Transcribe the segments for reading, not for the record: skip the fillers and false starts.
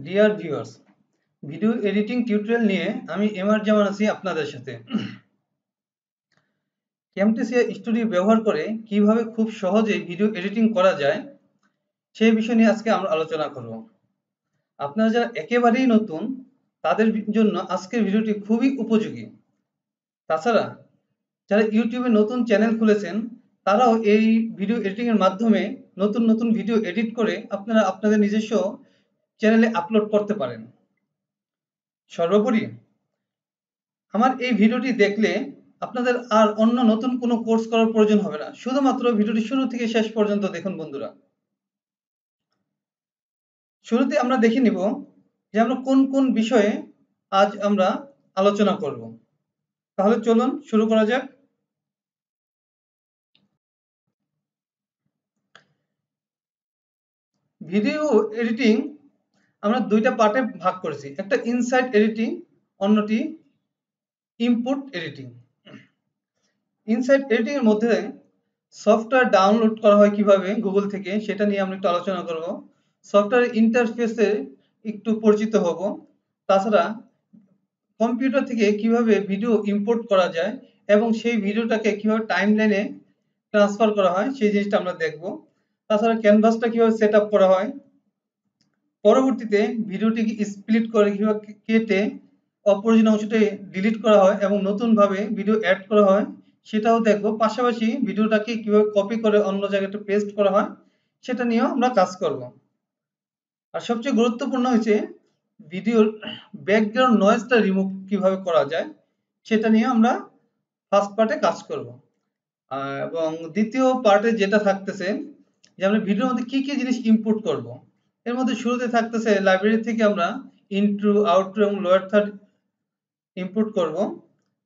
Dear viewers, video editing tutorial নিয়ে আমি MR জামান আছি আপনাদের সাথে। ক্যামটেসিয়া স্টুডিও ব্যবহার করে কিভাবে খুব সহজে ভিডিও এডিটিং করা যায় সেই বিষয় নিয়ে আজকে আমরা আলোচনা করব। আপনারা যারা একেবারেই নতুন তাদের জন্য আজকের ভিডিওটি খুবই উপযোগী। তাছাড়া যারা ইউটিউবে নতুন চ্যানেল খুলেছেন তারাও এই ভিডিও এডিটিং এর মাধ্যমে নতুন নতুন ভিডিও এডিট করে আপনারা আপনাদের নিজস্ব চ্যানেলে আপলোড করতে পারেন। সর্বোপরি আমার এই ভিডিওটি দেখলে আপনাদের আর অন্য নতুন কোনো কোর্স করার প্রয়োজন হবে না। শুধুমাত্র ভিডিওটি শুরু থেকে শেষ পর্যন্ত দেখুন বন্ধুরা। শুরুতে আমরা দেখে নিব যে আমরা কোন কোন বিষয়ে আজ আমরা আলোচনা করব। তাহলে চলুন শুরু করা যাক। ভিডিও এডিটিং আমরা দুইটা পার্টে ভাগ করেছি, একটা ইনসাইড এডিটিং, অন্যটি ইনপুট এডিটিং। ইনসাইড এডিটিং এর মধ্যে সফটওয়্যার ডাউনলোড করা হয় কিভাবে গুগল থেকে সেটা নিয়ে আমরা একটু আলোচনা করব। সফটওয়্যার ইন্টারফেসে একটু পরিচিত হব। তাছাড়া কম্পিউটার থেকে কিভাবে ভিডিও ইম্পোর্ট করা যায় এবং সেই ভিডিওটাকে কিভাবে টাইমলাইনে ট্রান্সফার করা হয় সেই জিনিসটা আমরা দেখব। তাছাড়া ক্যানভাসটা কিভাবে সেট আপ করা হয়, পরবর্তীতে ভিডিওটিকে স্প্লিট করে কিভাবে কেটে অপ্রয়োজনীয় অংশটি ডিলিট করা হয় এবং নতুনভাবে ভিডিও অ্যাড করা হয় সেটাও দেখব। পাশাপাশি ভিডিওটাকে কিভাবে কপি করে অন্য জায়গাতে পেস্ট করা হয় সেটা নিয়েও আমরা কাজ করব। আর সবচেয়ে গুরুত্বপূর্ণ হচ্ছে ভিডিওর ব্যাকগ্রাউন্ড নয়েজটা রিমুভ কিভাবে করা যায় সেটা নিয়ে আমরা ফার্স্ট পার্টে কাজ করব। এবং দ্বিতীয় পার্টে যেটা থাকতেছে যে আমরা ভিডিওর মধ্যে কি কি জিনিস ইনপুট করব। এর মধ্যে শুরুতে থাকতেছে লাইব্রেরি থেকে আমরা ইন্ট্রো, আউট্রো এবং লোয়ার থার্ড ইনপুট করব।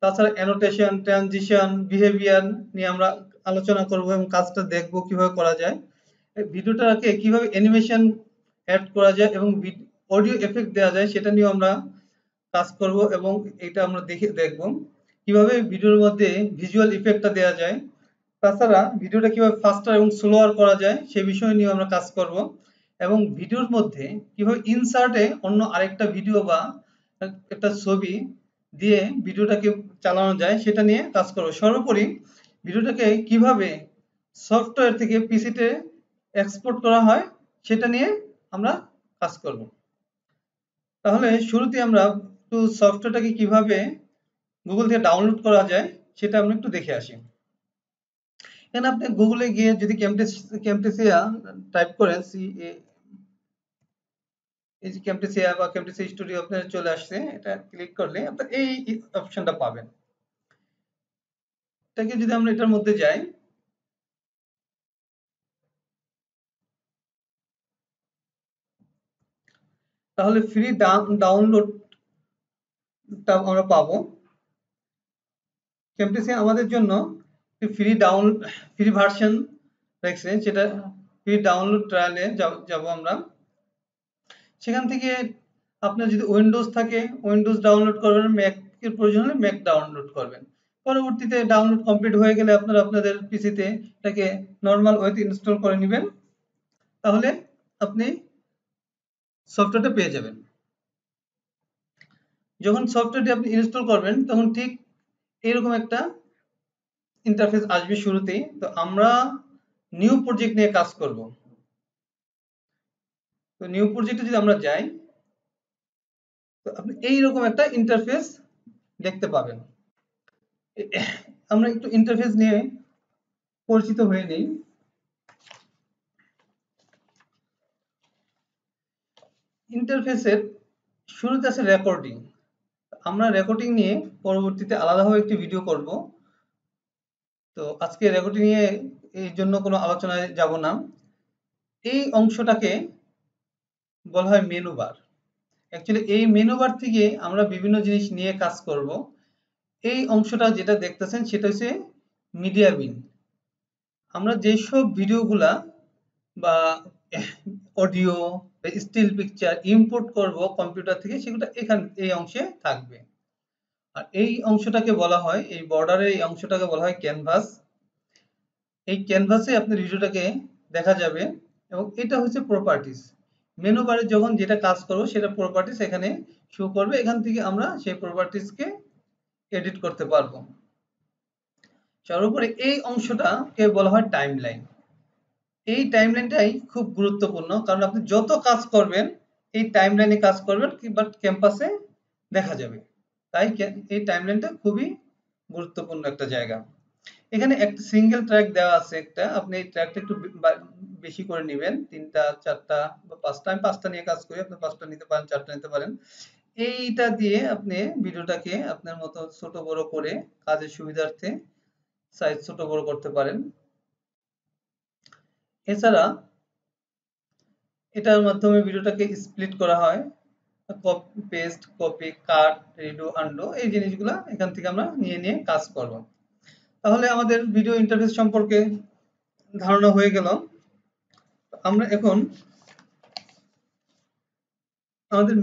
তাছাড়া অ্যানোটেশন, ট্রানজিশন, বিহেভিয়ার নিয়ে আমরা আলোচনা করব এবং কাজটা দেখব কিভাবে করা যায়। ভিডিওটাকে কিভাবে অ্যানিমেশন অ্যাড করা যায় এবং অডিও এফেক্ট দেওয়া যায় সেটা নিয়ে আমরা কাজ করব এবং এটা আমরা দেখব কিভাবে ভিডিওর মধ্যে ভিজুয়াল ইফেক্টটা দেওয়া যায়। তাছাড়া ভিডিওটা কিভাবে ফাস্টার এবং স্লোয়ার করা যায় সেই বিষয় নিয়ে আমরা কাজ করব এবং ভিডিওর মধ্যে কিভাবে ইনসার্টে অন্য আরেকটা ভিডিও বা একটা ছবি দিয়ে ভিডিওটাকে চালানো যায় সেটা নিয়ে কাজ করব। সর্বোপরি ভিডিওটাকে কিভাবে সফটওয়্যার থেকে পিসিতে এক্সপোর্ট করা হয় সেটা নিয়ে আমরা কাজ করব। তাহলে শুরুতে আমরা একটু সফটওয়্যারটাকে কিভাবে গুগল থেকে ডাউনলোড করা যায় সেটা আমরা একটু দেখে আসি। এখানে আপনি গুগলে গিয়ে যদি ক্যামটেসিয়া টাইপ করেন, এই যে ক্যামটেসিয়া বা ক্যামটেসিয়া স্টুডিও আপনার চলে আসছে, এটা ক্লিক করলে আপনার এই অপশনটা পাবেন। এটাকে যদি আমরা এটার মধ্যে যাই, তাহলে ফ্রি ডাউনলোডটা আমরা পাবো। ক্যামটেসিয়া আমাদের জন্য ফ্রি ভার্সন দেখছে, যেটা ফ্রি ডাউনলোড ট্রায়ালে যাব আমরা। সেখান থেকে আপনার যদি উইন্ডোজ থাকে উইন্ডোজ ডাউনলোড করবেন, ম্যাকের প্রয়োজন হলে ম্যাক ডাউনলোড করবেন। পরবর্তীতে ডাউনলোড কমপ্লিট হয়ে গেলে আপনারা আপনাদের পিসিতে এটাকে নর্মাল ওয়েতে ইনস্টল করে নেবেন, তাহলে আপনি সফটওয়্যারটা পেয়ে যাবেন। যখন সফটওয়্যারটি আপনি ইনস্টল করবেন তখন ঠিক এরকম একটা ইন্টারফেস আসবে শুরুতেই। তো আমরা নিউ প্রজেক্ট নিয়ে কাজ করব। তো নিউ প্রজেক্টে যদি আমরা যাই তো আপনি এইরকম একটা ইন্টারফেস দেখতে পাবেন। আমরা একটু ইন্টারফেস নিয়ে পরিচিত হয়ে নেই। ইন্টারফেসের শুরুতে আছে রেকর্ডিং। আমরা রেকর্ডিং নিয়ে পরবর্তীতে আলাদাভাবে একটি ভিডিও করব। তো আজকে রেকর্ডিং নিয়ে এই জন্য কোনো আলোচনায় যাব না। এই অংশটাকে বলা হয় মেনু বার। অ্যাকচুয়ালি এই মেনু বার থেকে আমরা বিভিন্ন জিনিস নিয়ে কাজ করব। এই অংশটা যেটা দেখতেছেন সেটা হচ্ছে মিডিয়া বিন। আমরা যেসব ভিডিওগুলা বা অডিও, স্টিল পিকচার ইম্পোর্ট করব কম্পিউটার থেকে সেগুলো এই অংশে থাকবে। আর এই অংশটাকে বলা হয়, এই বর্ডারের এই অংশটাকে বলা হয় ক্যানভাস। এই ক্যানভাসে আপনার ভিডিওটাকে দেখা যাবে এবং এটা হচ্ছে প্রপার্টিজ। মেনু বারে যখন যেটা কাজ করব সেটা প্রপার্টিস এখানে শো করবে, এখান থেকে আমরা সেই প্রপার্টিসকে এডিট করতে পারবো। সর্বোপরি এই অংশটাকে বলা হয় টাইমলাইন। এই টাইমলাইনটাই খুব গুরুত্বপূর্ণ, কারণ আপনি যত কাজ করবেন এই টাইমলাইনে কাজ করবেন, বাট ক্যাম্পাসে দেখা যাবে। তাই এই টাইমলাইনটা খুবই গুরুত্বপূর্ণ একটা জায়গা। এখানে একটা সিঙ্গেল ট্র্যাক দেওয়া আছে একটা, আপনি এই ট্র্যাকটা একটু বেশি করে নেবেন, 3টা 4টা বা 5টা। আমি 5টা নিয়ে কাজ করি, আপনি 5টা নিতে পারেন, 4টা নিতে পারেন। এইটা দিয়ে আপনি ভিডিওটাকে আপনার মতো ছোট বড় করে কাজের সুবিধার্থে সাইজ ছোট বড় করতে পারেন। এছাড়া এটার মাধ্যমে ভিডিওটাকে স্প্লিট করা হয়, কপি পেস্ট, কপি, কাট, রিডু, আনডু, এই জিনিসগুলা এখান থেকে আমরা নিয়ে নিয়ে কাজ করব। তাহলে আমাদের ভিডিও ইন্টারফেস সম্পর্কে ধারণা হয়ে গেল। আমরা এখন আমাদের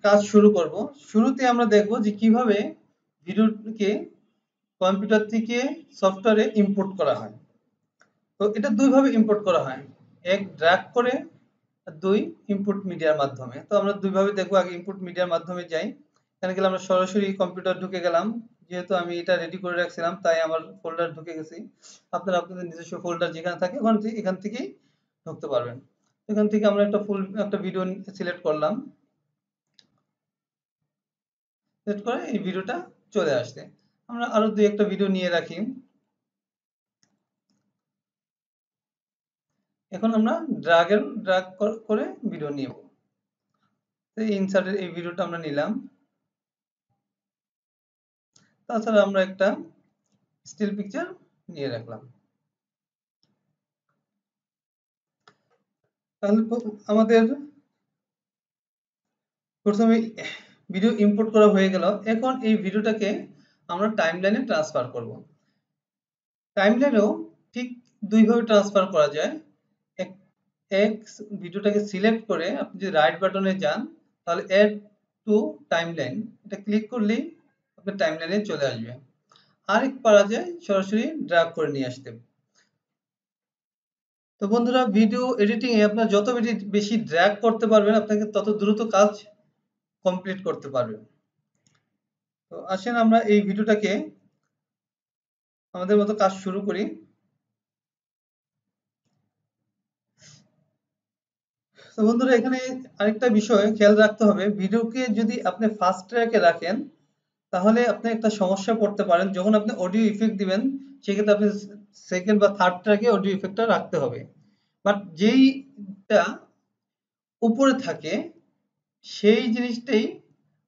কাজ শুরু করব। শুরুতে আমরা দেখব যে কিভাবে ভিডিওকে কম্পিউটার থেকে সফটওয়্যারে ইম্পোর্ট করা হয়। তো এটা দুইভাবে ইম্পোর্ট করা হয়, এক ড্র্যাগ করে, আর দুই ইনপুট মিডিয়ার মাধ্যমে। তো আমরা দুইভাবে দেখবো। আগে ইনপুট মিডিয়ার মাধ্যমে যাই। এখানে গেলে আমরা সরাসরি কম্পিউটার ঢুকে গেলাম, যেহেতু আমি এটা রেডি করে রাখছিলাম তাই আমার ফোল্ডার ঢুকে গেছি। আপনারা আপনাদের নিজস্ব ফোল্ডার যেখানে থাকে ওখান থেকে এখান থেকেই ঢুকতে পারবেন। এখান থেকে আমরা একটা ভিডিও সিলেক্ট করলাম, সিলেক্ট করে এই ভিডিওটা চলে আসছে। আমরা আরো দুই একটা ভিডিও নিয়ে রাখি। এখন আমরা ড্রাগ করে ভিডিও নিব। ইনসার্টের এই ভিডিওটা আমরা নিলাম। তাছাড়া আমরা একটা স্টিল পিকচার নিয়ে রাখলাম। তাহলে আমাদের প্রথমে ভিডিও ইম্পোর্ট করা হয়ে গেল। এখন এই ভিডিওটাকে আমরা টাইমলাইনে ট্রান্সফার করব। টাইমলাইনেও ঠিক দুইভাবে ট্রান্সফার করা যায়। এক এক ভিডিওটাকে সিলেক্ট করে আপনি যদি রাইট বাটনে যান তাহলে অ্যাড টু টাইমলাইন, এটা ক্লিক করলেই আপনার টাইমলাইনে চলে আসবে। আরেক পারা যায় সরাসরি ড্র্যাগ করে নিয়ে আসতে। তো বন্ধুরা, ভিডিও এডিটিং এ আপনার যত বেশি ড্র্যাগ করতে পারবেন আপনাকে তত দ্রুত কাজ কমপ্লিট করতে পারবেন। তো আসেন আমরা এই ভিডিওটাকে আমাদের মতো কাজ শুরু করি। তো বন্ধুরা, এখানে আরেকটা বিষয় খেয়াল রাখতে হবে, ভিডিওকে যদি আপনি ফাস্ট ট্র্যাকে রাখেন তাহলে আপনি একটা সমস্যা পড়তে পারেন। যখন আপনি অডিও ইফেক্ট দিবেন সেক্ষেত্রে আপনি সেকেন্ড বা থার্ড ট্র্যাকে অডিও ইফেক্টটা রাখতে হবে। বাট যেইটা উপরে থাকে সেই জিনিসটাই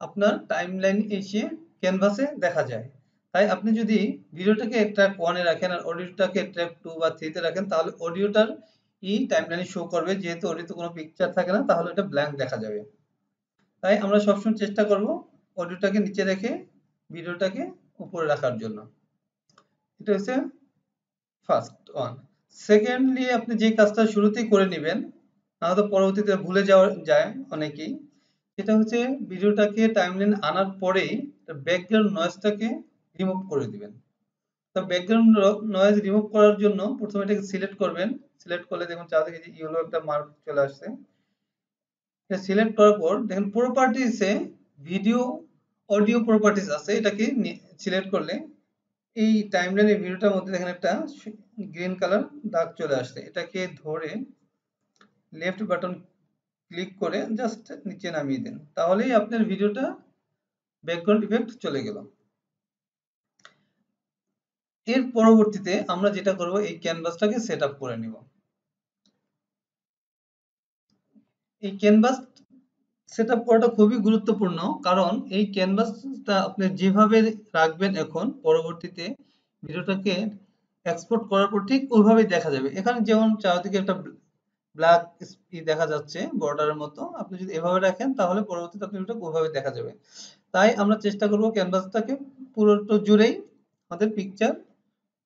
আপনার টাইমলাইন এসে ক্যানভাসে দেখা যায়। তাই আপনি যদি ভিডিওটাকে ট্র্যাক 1 এ রাখেন আর অডিওটাকে ট্র্যাক 2 বা 3 তে রাখেন তাহলে অডিওটার টাইমলাইনে শো করবে, যেহেতু অডিওতে কোনো পিকচার থাকে না তাহলে এটা ব্ল্যাঙ্ক দেখা যাবে। তাই আমরা সবসময় চেষ্টা করব অডিওটাকে নিচে রেখে ভিডিওটাকে উপরে রাখার জন্য। এটা হচ্ছে ফার্স্ট ওয়ান। সেকেন্ডলি আপনি যে কাজটা শুরুতেই করে নেবেন, নাহলে পরবর্তীতে ভুলে যাওয়া যায় অনেকেই, সেটা হচ্ছে ভিডিওটাকে টাইমলাইন আনার পরেই ব্যাকগ্রাউন্ড নয়েজটাকে রিমুভ করে দিবেন। তো ব্যাকগ্রাউন্ড নয়েজ রিমুভ করার জন্য প্রথমে এটাকে সিলেক্ট করবেন। সিলেক্ট করলে দেখুন চারদিকে যে ইয়েলো একটা মার্ক চলে আসছে। এটা সিলেক্ট করার পর দেখেন প্রপার্টিসে ভিডিও অডিও প্রপার্টিস আছে, এটাকে সিলেক্ট করলে এই টাইমলাইনের ভিডিওটার মধ্যে দেখেন একটা গ্রিন কালার দাগ চলে আসছে। এটাকে ধরে লেফট বাটন ক্লিক করে জাস্ট নিচে নামিয়ে দেন, তাহলেই আপনার ভিডিওটা ব্যাকগ্রাউন্ড ইফেক্ট চলে গেল। এর পরবর্তীতে আমরা যেটা করব এই ক্যানভাসটাকে সেট আপ করে নিব। এই ক্যানভাস সেট আপ করাটা খুবই গুরুত্বপূর্ণ, কারণ এই ক্যানভাসটা আপনি যেভাবে রাখবেন এখন পরবর্তীতে ভিডিওটাকে এক্সপোর্ট করার পর ঠিক ওইভাবেই দেখা যাবে। এখানে যেমন চারদিকে একটা ব্ল্যাক দেখা যাচ্ছে বর্ডারের মতো, আপনি যদি এভাবে রাখেন তাহলে পরবর্তীতে আপনি ওটা ওইভাবে দেখা যাবে। তাই আমরা চেষ্টা করব ক্যানভাসটাকে পুরোটা জুড়েই আমাদের পিকচার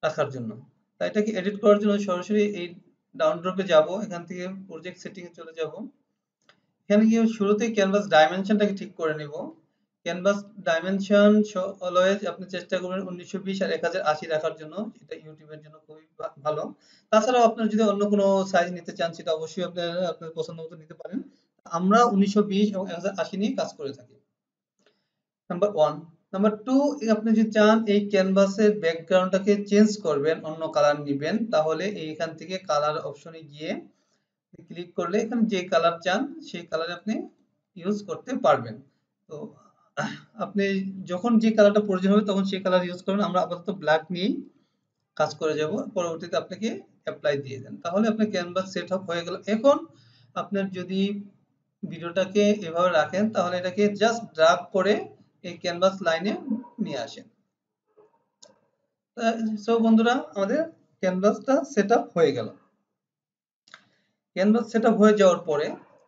রাখার জন্য। তাই এটাকে এডিট করার জন্য সরাসরি এই ডাউন ড্রপে যাব, এখান থেকে প্রজেক্ট সেটিং এ চলে যাব। এখানে গিয়ে শুরুতেই ক্যানভাস ডাইমেনশনটাকে ঠিক করে নেব। ক্যানভাস ডাইমেনশন অলওয়েজ আপনি চেষ্টা করবেন 1920 আর 1080 রাখার জন্য, এটা ইউটিউবের জন্য খুবই ভালো। তাছাড়াও আপনার যদি অন্য কোনো সাইজ নিতে চান সেটা অবশ্যই আপনার পছন্দ মতো নিতে পারেন। আমরা 1920 এবং 1080 নিয়ে কাজ করে থাকি। নাম্বার 1। নাম্বার 2, আপনি যদি চান এই ক্যানভাসের ব্যাকগ্রাউন্ডটাকে চেঞ্জ করবেন, অন্য কালার নেবেন, তাহলে এইখান থেকে কালার অপশনে গিয়ে ক্লিক করলে এখানে যে কালার চান সেই কালারে আপনি ইউজ করতে পারবেন। তো আপনি যখন যে কালারটা প্রয়োজন হবে তখন সেই কালার ইউজ করবেন। আমরা আপাতত ব্ল্যাক নিয়েই কাজ করে যাব, পরবর্তীতে আপনাকে অ্যাপ্লাই দিয়ে দেন, তাহলে আপনার ক্যানভাস সেট আপ হয়ে গেল। এখন আপনার যদি ভিডিওটাকে এভাবে রাখেন তাহলে এটাকে জাস্ট ড্র্যাগ করে এই ক্যানভাস লাইনে নিয়ে আসেন। সো বন্ধুরা, আমাদের ক্যানভাসটা সেট আপ হয়ে গেল। ক্যানভাস সেট আপ হয়ে যাওয়ার পরে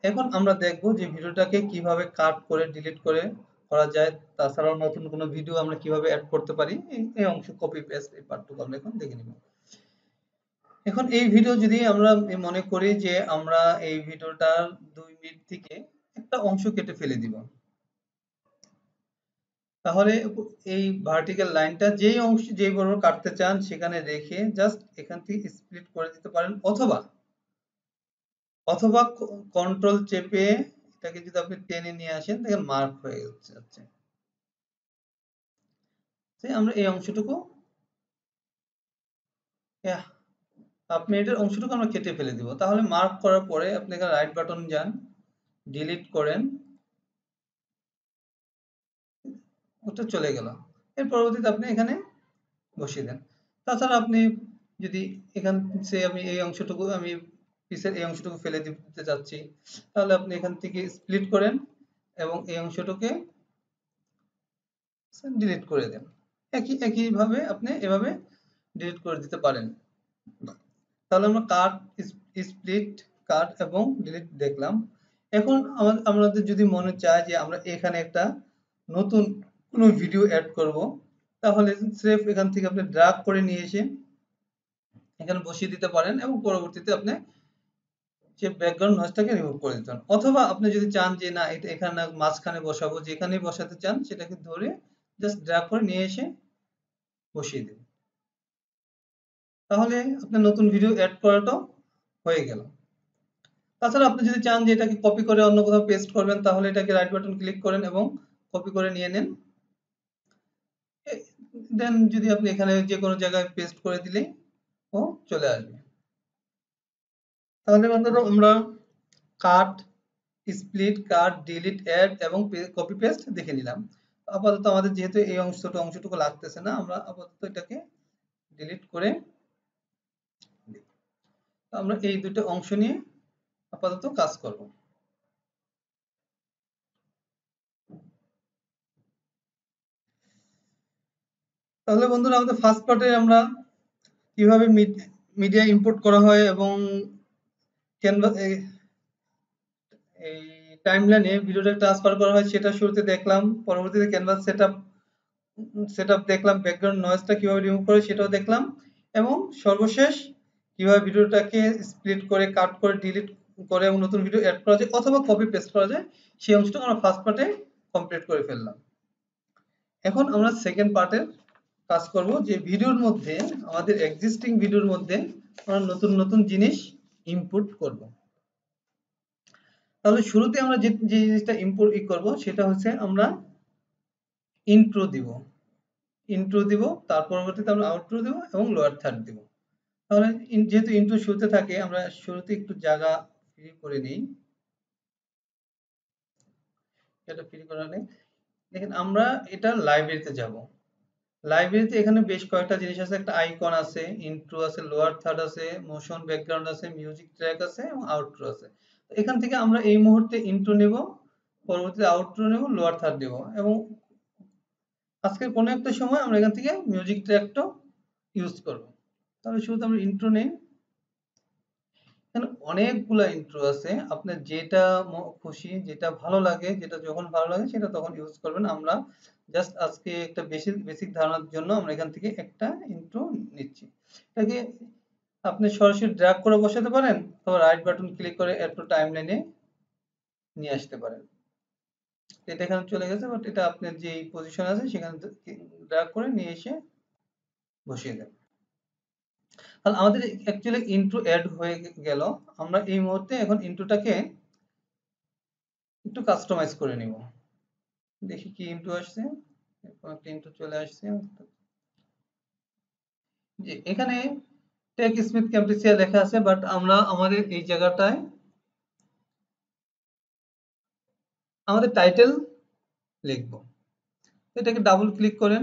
এখন আমরা দেখব যে ভিডিওটাকে কিভাবে কাট করে ডিলিট করে করা যায়, তাছাড়াও নতুন কোনো ভিডিও আমরা কিভাবে অ্যাড করতে পারি। এই অংশ কপি পেস্ট এই পার্টটুকু আমরা এখন দেখে নিব। এখন এই ভিডিও যদি আমরা মনে করি যে আমরা এই ভিডিওটার 2 মিনিট থেকে একটা অংশ কেটে ফেলে দিব, তাহলে এই ভার্টিক্যাল লাইনটা যেই অংশ যেই বরাবর কাটতে চান সেখানে রেখে জাস্ট এখান থেকে স্প্লিট করে দিতে পারেন, অথবা অথবা কন্ট্রোল চেপে এটাকে যদি আপনি টেনে নিয়ে আসেন দেখেন মার্ক হয়ে যাচ্ছে। আমরা এই অংশটুকু আপনি এটার অংশটুকু আমরা কেটে ফেলে দিব। তাহলে মার্ক করার পরে আপনি এখানে রাইট বাটন যান, ডিলিট করেন, ওটা চলে গেল। এর পরবর্তীতে আপনি এখানে বসিয়ে দেন। তাছাড়া আপনি যদি এখান থেকে আমি এই অংশটুকু আমি পিসের এই অংশটুকু ফেলে দিতে চাচ্ছি, তাহলে আপনি এখান থেকে স্প্লিট করেন এবং এই অংশটুকে ডিলিট করে দেন। একইভাবে আপনি এভাবে ডিলিট করে দিতে পারেন। তাহলে আমরা কাট, স্প্লিট, কাট এবং ডিলিট দেখলাম। এখন আমাদের যদি মনে চায় যে আমরা এখানে একটা নতুন কোনো ভিডিও অ্যাড করব, তাহলে স্রেফ এখান থেকে আপনি ড্র্যাগ করে নিয়ে এসে এখানে বসিয়ে দিতে পারেন এবং পরবর্তীতে আপনি যে ব্যাকগ্রাউন্ড নয়েজটাকে রিমুভ করে দিতে পারেন। অথবা আপনি যদি চান যে না এটা এখানে মাঝখানে বসাবো, যেখানেই বসাতে চান সেটাকে ধরে জাস্ট ড্র্যাগ করে নিয়ে এসে বসিয়ে দিন, তাহলে আপনার নতুন ভিডিও অ্যাড করাটাও হয়ে গেল। তাছাড়া আপনি যদি চান যে এটাকে কপি করে অন্য কোথাও পেস্ট করবেন, তাহলে এটাকে রাইট বাটন ক্লিক করেন এবং কপি করে নিয়ে নেন। দেন যদি আপনি এখানে যে কোনো জায়গায় পেস্ট করে দিলেই ও চলে আসবে। তাহলে বন্ধুরা আমরা কাট, স্প্লিট, কাট, ডিলিট, অ্যাড এবং কপি পেস্ট দেখে নিলাম। আপাতত আমাদের যেহেতু এই অংশটুকু লাগতেছে না, আমরা আপাতত এটাকে ডিলিট করে আমরা এই দুটো অংশ নিয়ে আপাতত কাজ করব। তাহলে বন্ধুরা আমাদের ফার্স্ট পার্টে আমরা কিভাবে মিডিয়া ইম্পোর্ট করা হয় এবং ক্যানভাস এই টাইমলাইনে ভিডিওটা ট্রান্সফার করা হয় সেটা শুরুতে দেখলাম। পরবর্তীতে ক্যানভাস সেটআপ দেখলাম, ব্যাকগ্রাউন্ড নয়েজটা কিভাবে রিমুভ করে সেটাও দেখলাম, এবং সর্বশেষ কিভাবে ভিডিওটাকে স্প্লিট করে, কাট করে, ডিলিট করে এবং নতুন ভিডিও অ্যাড করা যায় অথবা কপি পেস্ট করা যায় সেই অংশটা আমরা ফার্স্ট পার্টে কমপ্লিট করে ফেললাম। এখন আমরা সেকেন্ড পার্টের কাজ করব, যে ভিডিওর মধ্যে আমাদের এক্সিস্টিং ভিডিওর মধ্যে আমরা নতুন নতুন জিনিস ইনপুট করব। তাহলে শুরুতে আমরা যে জিনিসটা ইনপুট করব সেটা হচ্ছে আমরা ইন্ট্রো দিব, তার পরবর্তীতে আমরা আউটরো দিব এবং লোয়ার থার্ড দিব। তাহলে যেহেতু ইন্ট্রো শুরুতে থাকে, আমরা শুরুতে একটু জায়গা ফ্রি করে নিই। এটা ফ্রি করা নেই, দেখেন আমরা এটা লাইব্রেরিতে যাব। লাইব্রেরিতে এখানে বেশ কয়েকটা জিনিস আছে, একটা আইকন আছে, ইন্ট্রো আছে, লোয়ার থার্ড আছে, মোশন ব্যাকগ্রাউন্ড আছে, মিউজিক ট্র্যাক আছে এবং আউটরো আছে। এখান থেকে আমরা এই মুহূর্তে ইন্ট্রো নেব, পরবর্তীতে আউটরো নেব, লোয়ার থার্ড নেব এবং আজকের কোনো একটা সময় আমরা এখান থেকে মিউজিক ট্র্যাকটাও ইউজ করব। তাহলে শুরুতে আমরা ইন্ট্রো নেই। এখানে অনেকগুলা ইন্ট্রো আছে, আপনার যেটা খুশি, যেটা ভালো লাগে, যেটা যখন ভালো লাগে সেটা তখন ইউজ করবেন। আমরা জাস্ট আজকে একটা বেসিক ধারণার জন্য আমরা এখান থেকে একটা ইন্ট্রো নিচ্ছি। এটাকে আপনি সরাসরি ড্র্যাগ করে বসাতে পারেন অথবা রাইট বাটন ক্লিক করে একটু টাইমলাইনে নিয়ে আসতে পারেন। এটা এখানে চলে গেছে, বাট এটা আপনার যে পজিশন আছে সেখানে ড্র্যাগ করে নিয়ে এসে বসিয়ে দেন। তাহলে আমাদের অ্যাকচুয়ালি ইন্ট্রো অ্যাড হয়ে গেল। আমরা এই মুহূর্তে এখন ইন্ট্রোটাকে একটু কাস্টমাইজ করে নিব। দেখি কি ইনটু আসছে, এরকম একটা ইনটু চলে আসছে। যে এখানে টেক স্মিথ ক্যাম্ব্রিসিয়া লেখা আছে, বাট আমরা আমাদের এই জায়গাটায় আমাদের টাইটেল লিখব। এটাকে ডাবল ক্লিক করেন,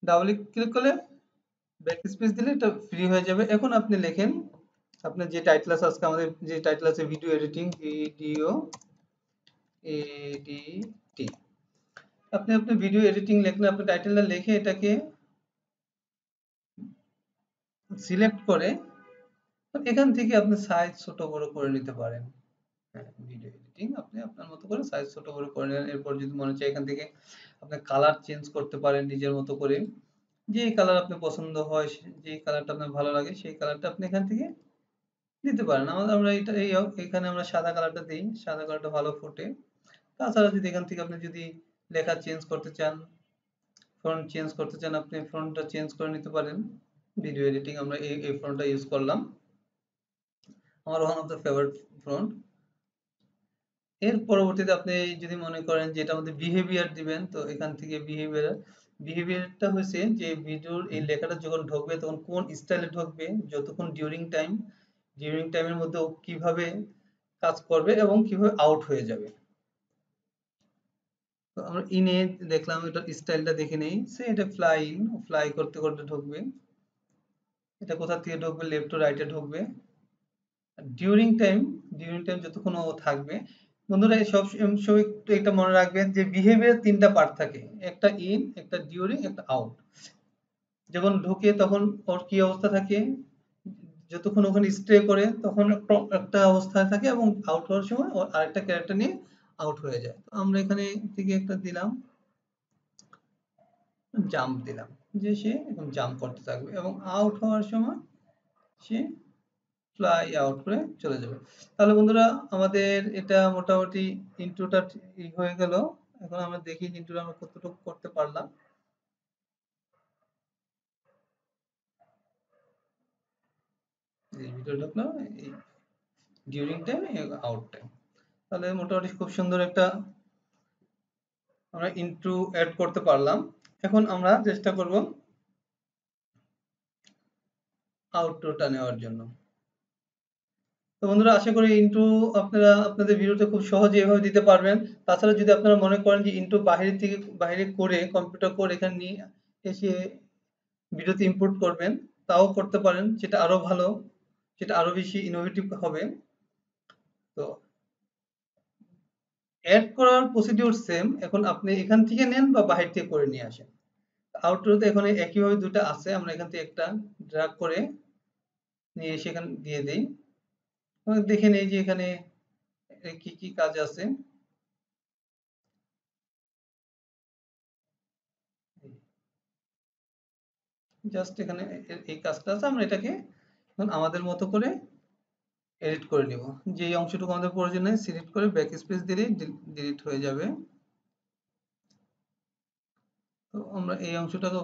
ডাবল ক্লিক করলে ব্যাক স্পেস দিলে এটা ফ্রি হয়ে যাবে। এখন আপনি লেখেন আপনার যে টাইটেল আছে, আজকে আমাদের যে টাইটেল আছে ভিডিও এডিটিং, ভিডিও এডিটি। আপনি আপনার ভিডিও এডিটিং লিখলে আপনি টাইটেলটা লিখে এটাকে সিলেক্ট করে এখান থেকে আপনি সাইজ ছোট বড় করে নিতে পারেন। ভিডিও এডিটিং আপনি আপনার মতো করে সাইজ ছোট বড় করে নেন। এরপর যদি মনে চায় এখান থেকে আপনি কালার চেঞ্জ করতে পারেন নিজের মতো করে। যে কালার আপনার পছন্দ হয়, যে কালারটা আপনার ভালো লাগে সেই কালারটা আপনি এখান থেকে দিতে পারেন। আমরা এটা এখানে আমরা সাদা কালারটা দিই, সাদা কালারটা ভালো ফোটে। তাছাড়া যদি এখান থেকে আপনি যদি লেখা চেঞ্জ করতে চান, ফন্ট চেঞ্জ করতে চান, আপনি ফন্টটা চেঞ্জ করে নিতে পারেন। ভিডিও এডিটিং আমরা এই ফন্টটা ইউজ করলাম, আমার one of the favourite font. এর পরবর্তীতে আপনি যদি মনে করেন যে এটা আমাদের বিহেভিয়ার দিবেন, তো এখান থেকে বিহেভিয়ারটা হচ্ছে যে ভিডিওর এই লেখাটা যখন ঢুকবে তখন কোন স্টাইলে ঢুকবে, যতক্ষণ ডিউরিং টাইমের মধ্যে ও কিভাবে কাজ করবে এবং কিভাবে আউট হয়ে যাবে। তো আমরা ইনে দেখলাম, এটা স্টাইলটা দেখে নেই। সে এটা ফ্লাই করতে করতে ঢুকবে। এটা কোথা থেকে ঢুকবে, লেফট টু রাইটে ঢুকবে। ডিউরিং টাইম যতক্ষণ ও থাকবে। বন্ধুরা সব সময় একটু এটা মনে রাখবেন যে বিহেভিয়ার তিনটা পার্ট থাকে, একটা ইন, একটা ডিউরিং, একটা আউট। যখন ঢুকে তখন ওর কি অবস্থা থাকে, যতক্ষণ ওখানে স্টে করে তখন একটা অবস্থায় থাকে, এবং আউট হওয়ার সময় ওর আরেকটা ক্যারেক্টার নিয়ে আউট হয়ে যায়। তো আমরা এখানে থেকে একটা দিলাম, জাম্প দিলাম, যে সে এখন জাম্প করতে থাকবে এবং আউট হওয়ার সময় সে ফ্লাই আউট করে চলে যাবে। তাহলে বন্ধুরা আমাদের এটা মোটামুটি ইন্ট্রোটা হয়ে গেল। এখন আমরা দেখি ইন্ট্রোটা আমরা কতটুকু করতে পারলাম। এই ভিডিও ঢুকলো এই ডিউরিং টাইম, আউট টাইম। তাহলে মোটামুটি খুব সুন্দর একটা আমরা ইন্ট্রো অ্যাড করতে পারলাম। এখন আমরা চেষ্টা করব আউটরোটা নেওয়ার জন্য। তো বন্ধুরা আশা করি ইন্ট্রো আপনারা আপনাদের ভিডিওতে খুব সহজে এভাবে দিতে পারবেন। তাছাড়া যদি আপনারা মনে করেন যে ইন্ট্রো বাইরে করে কম্পিউটার করে এখানে নিয়ে এসে ভিডিওতে ইম্পোর্ট করবেন, তাও করতে পারেন, যেটা আরো ভালো, যেটা আরো বেশি ইনোভেটিভ হবে। তো অ্যাড করার প্রসিডিউর সেম, এখন আপনি এখান থেকে নেন বা বাহির থেকে করে নিয়ে আসেন। আউটরোতে এখানে একইভাবে দুটো আছে, আমরা এখান থেকে একটা ড্র্যাগ করে নিয়ে এসে এখানে দিয়ে দেই। দেখে নেই যে এখানে কি কি কাজ আছে। জাস্ট এখানে এই কাজটা আছে, আমরা এটাকে এখন আমাদের মতো করে এডিট করে নিব। যে অংশটুকু আমাদের প্রয়োজন নেই সিলেক্ট করে ব্যাক স্পেস দিলেই ডিলিট হয়ে যাবে। তো আমরা এই অংশটাকে